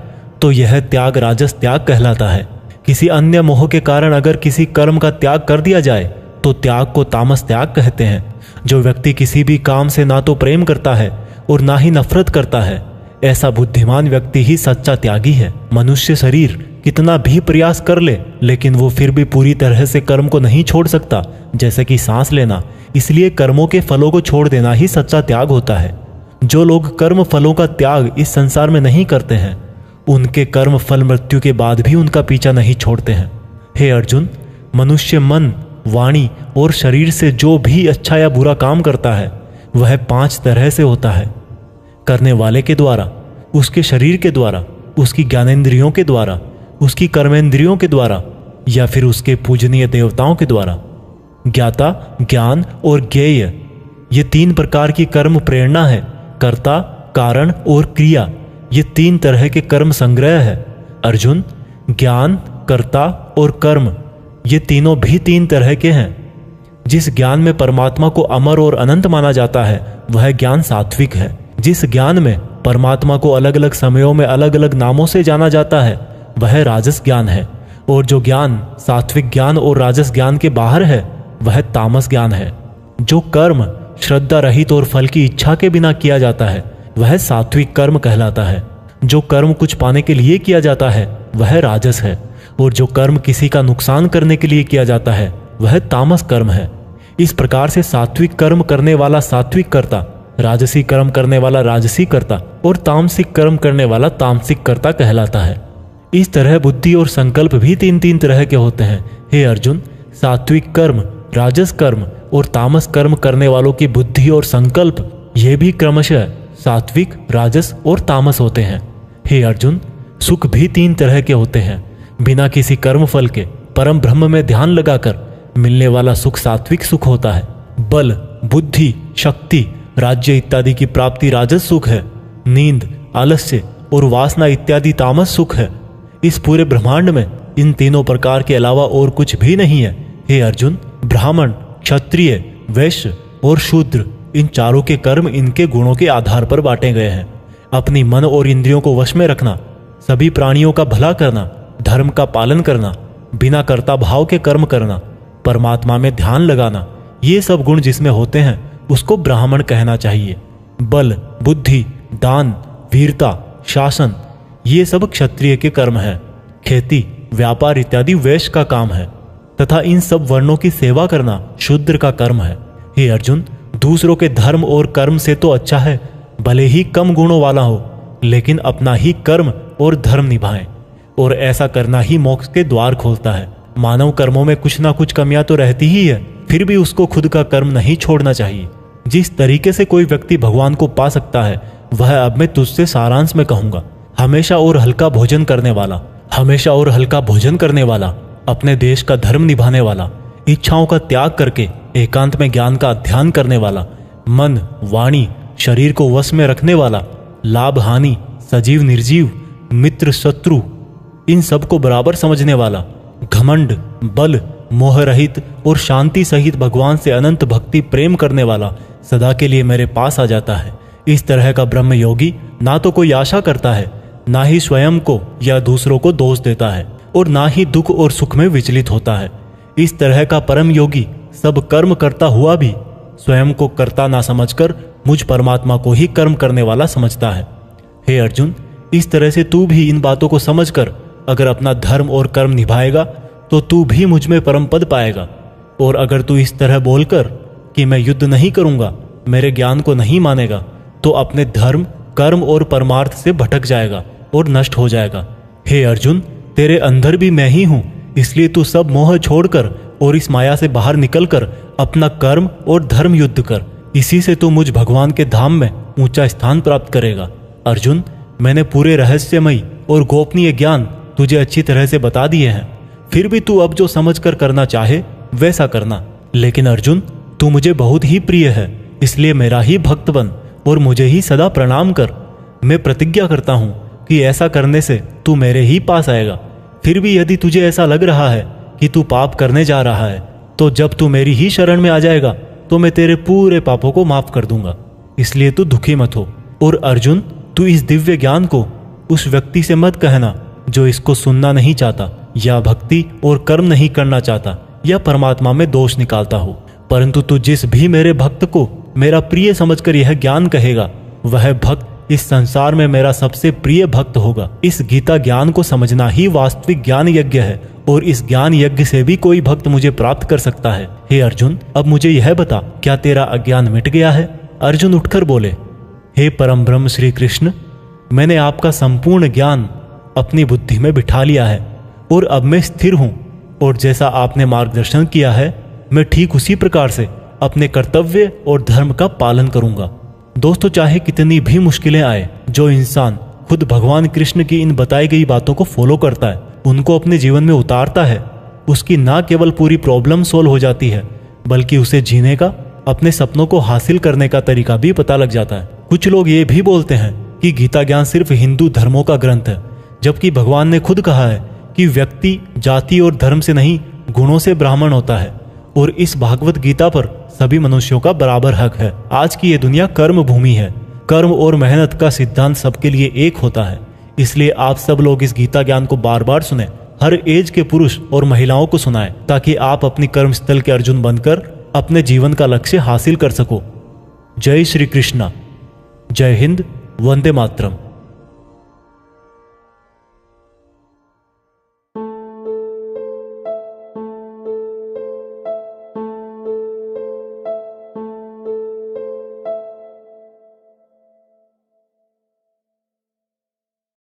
S1: तो यह त्याग राजस त्याग कहलाता है। किसी अन्य मोह के कारण अगर किसी कर्म का त्याग कर दिया जाए तो त्याग को तामस त्याग कहते हैं। जो व्यक्ति किसी भी काम से ना तो प्रेम करता है और ना ही नफरत करता है, ऐसा बुद्धिमान व्यक्ति ही सच्चा त्यागी है। मनुष्य शरीर कितना भी प्रयास कर ले, लेकिन वो फिर भी पूरी तरह से कर्म को नहीं छोड़ सकता, जैसे कि सांस लेना। इसलिए कर्मों के फलों को छोड़ देना ही सच्चा त्याग होता है। जो लोग कर्म फलों का त्याग इस संसार में नहीं करते हैं, उनके कर्म फल मृत्यु के बाद भी उनका पीछा नहीं छोड़ते हैं। हे अर्जुन, मनुष्य मन, वाणी और शरीर से जो भी अच्छा या बुरा काम करता है वह 5 तरह से होता है। करने वाले के द्वारा, उसके शरीर के द्वारा, उसकी ज्ञानेंद्रियों के द्वारा, उसकी कर्मेंद्रियों के द्वारा या फिर उसके पूजनीय देवताओं के द्वारा। ज्ञाता, ज्ञान और ज्ञेय ये 3 प्रकार की कर्म प्रेरणा है। कर्ता, कारण और क्रिया ये 3 तरह के कर्म संग्रह है। अर्जुन, ज्ञान, कर्ता और कर्म ये तीनों भी 3 तरह के हैं। जिस ज्ञान में परमात्मा को अमर और अनंत माना जाता है वह ज्ञान सात्विक है। जिस ज्ञान में परमात्मा को अलग अलग समयों में अलग अलग नामों से जाना जाता है वह राजस ज्ञान है। और जो ज्ञान सात्विक ज्ञान और राजस ज्ञान के बाहर है वह तामस ज्ञान है। जो कर्म श्रद्धा रहित और फल की इच्छा के बिना किया जाता है वह सात्विक कर्म कहलाता है। जो कर्म कुछ पाने के लिए किया जाता है वह राजस है, और जो कर्म किसी का नुकसान करने के लिए किया जाता है वह तामस कर्म है। इस प्रकार से सात्विक कर्म करने वाला सात्विक कर्ता, राजसी कर्म करने वाला राजसी कर्ता और तामसिक कर्म करने वाला तामसिक कर्ता कहलाता है। इस तरह बुद्धि और संकल्प भी 3 तरह के होते हैं। हे अर्जुन, सात्विक कर्म, राजस कर्म और तामस कर्म करने वालों की बुद्धि और संकल्प ये भी क्रमशः सात्विक, राजस और तामस होते हैं। हे अर्जुन, सुख भी 3 तरह के होते हैं। बिना किसी कर्म फल के परम ब्रह्म में ध्यान लगाकर मिलने वाला सुख सात्विक सुख होता है। बल, बुद्धि, शक्ति, राज्य इत्यादि की प्राप्ति राजस सुख है। नींद, आलस्य और वासना इत्यादि तामस सुख है। इस पूरे ब्रह्मांड में इन तीनों प्रकार के अलावा और कुछ भी नहीं है। हे अर्जुन, ब्राह्मण, क्षत्रिय, वैश्य और शूद्र, इन चारों के कर्म इनके गुणों के आधार पर बांटे गए हैं। अपनी मन और इंद्रियों को वश में रखना, सभी प्राणियों का भला करना, धर्म का पालन करना, बिना कर्ता भाव के कर्म करना, परमात्मा में ध्यान लगाना, ये सब गुण जिसमें होते हैं उसको ब्राह्मण कहना चाहिए। बल, बुद्धि, दान, वीरता, शासन, ये सब क्षत्रिय के कर्म है। खेती, व्यापार इत्यादि वैश्य का काम है तथा इन सब वर्णों की सेवा करना शूद्र का कर्म है। हे अर्जुन, दूसरों के धर्म और कर्म से तो अच्छा है भले ही कम गुणों वाला हो, लेकिन अपना ही कर्म और धर्म निभाएं, और ऐसा करना ही मोक्ष के द्वार खोलता है। मानव कर्मों में कुछ ना कुछ कमियां तो रहती ही है, फिर भी उसको खुद का कर्म नहीं छोड़ना चाहिए। जिस तरीके से कोई व्यक्ति भगवान को पा सकता है वह अब मैं तुझसे सारांश में कहूंगा। हमेशा और हल्का भोजन करने वाला, हमेशा और हल्का भोजन करने वाला, अपने देश का धर्म निभाने वाला, इच्छाओं का त्याग करके एकांत में ज्ञान का अध्ययन करने वाला, मन, वाणी, शरीर को वश में रखने वाला, लाभ हानि, सजीव निर्जीव, मित्र शत्रु, इन सब को बराबर समझने वाला, घमंड, बल, मोह रहित और शांति सहित भगवान से अनंत भक्ति प्रेम करने वाला सदा के लिए मेरे पास आ जाता है। इस तरह का ब्रह्म योगी ना तो कोई आशा करता है, ना ही स्वयं को या दूसरों को दोष देता है, और ना ही दुख और सुख में विचलित होता है। इस तरह का परम योगी सब कर्म करता हुआ भी स्वयं को कर्ता ना समझकर मुझ परमात्मा को ही कर्म करने वाला समझता है। हे अर्जुन, इस तरह से तू भी इन बातों को समझकर अगर अपना धर्म और कर्म निभाएगा तो तू भी मुझ में परम पद पाएगा। और अगर तू इस तरह बोलकर कि मैं युद्ध नहीं करूंगा, मेरे ज्ञान को नहीं मानेगा, तो अपने धर्म, कर्म और परमार्थ से भटक जाएगा और नष्ट हो जाएगा। हे अर्जुन, तेरे अंदर भी मैं ही हूं, इसलिए तू सब मोह छोड़कर और इस माया से बाहर निकलकर अपना कर्म और धर्म युद्ध कर। इसी से तू मुझ भगवान के धाम में ऊंचा स्थान प्राप्त करेगा। अर्जुन, मैंने पूरे रहस्यमयी और गोपनीय ज्ञान तुझे अच्छी तरह से बता दिए हैं, फिर भी तू अब जो समझकर करना चाहे वैसा करना। लेकिन अर्जुन, तू मुझे बहुत ही प्रिय है, इसलिए मेरा ही भक्त बन और मुझे ही सदा प्रणाम कर। मैं प्रतिज्ञा करता हूं कि ऐसा करने से तू मेरे ही पास आएगा। फिर भी यदि तुझे ऐसा लग रहा है कि तू पाप करने जा रहा है, तो जब तू मेरी ही शरण में आ जाएगा तो मैं तेरे पूरे पापों को माफ कर दूंगा। इसलिए तू दुखी मत हो। और अर्जुन, तू इस दिव्य ज्ञान को उस व्यक्ति से मत कहना जो इसको सुनना नहीं चाहता, या भक्ति और कर्म नहीं करना चाहता, या परमात्मा में दोष निकालता हो। परंतु तू जिस भी मेरे भक्त को मेरा प्रिय समझकर यह ज्ञान कहेगा, वह भक्त इस संसार में मेरा सबसे प्रिय भक्त होगा। इस गीता ज्ञान को समझना ही वास्तविक ज्ञान यज्ञ है, और इस ज्ञान यज्ञ से भी कोई भक्त मुझे प्राप्त कर सकता है। हे अर्जुन, अब मुझे यह बता, क्या तेरा अज्ञान मिट गया है? अर्जुन उठकर बोले, हे परम ब्रह्म श्री कृष्ण, मैंने आपका संपूर्ण ज्ञान अपनी बुद्धि में बिठा लिया है और अब मैं स्थिर हूं, और जैसा आपने मार्गदर्शन किया है मैं ठीक उसी प्रकार से अपने कर्तव्य और धर्म का पालन करूंगा। दोस्तों, चाहे कितनी भी मुश्किलें आए, जो इंसान खुद भगवान कृष्ण की इन बताई गई बातों को फॉलो करता है, उनको अपने जीवन में उतारता है, उसकी ना केवल पूरी प्रॉब्लम सोल्व हो जाती है, बल्कि उसे जीने का, अपने सपनों को हासिल करने का तरीका भी पता लग जाता है। कुछ लोग ये भी बोलते हैं कि गीता ज्ञान सिर्फ हिंदू धर्मों का ग्रंथ है, जबकि भगवान ने खुद कहा है कि व्यक्ति जाति और धर्म से नहीं, गुणों से ब्राह्मण होता है, और इस भागवत गीता पर सभी मनुष्यों का बराबर हक है। आज की ये दुनिया कर्म भूमि है। कर्म और मेहनत का सिद्धांत सबके लिए एक होता है। इसलिए आप सब लोग इस गीता ज्ञान को बार बार सुने, हर एज के पुरुष और महिलाओं को सुनाएं, ताकि आप अपनी कर्म स्थल के अर्जुन बनकर अपने जीवन का लक्ष्य हासिल कर सको। जय श्री कृष्णा। जय हिंद। वंदे मातरम।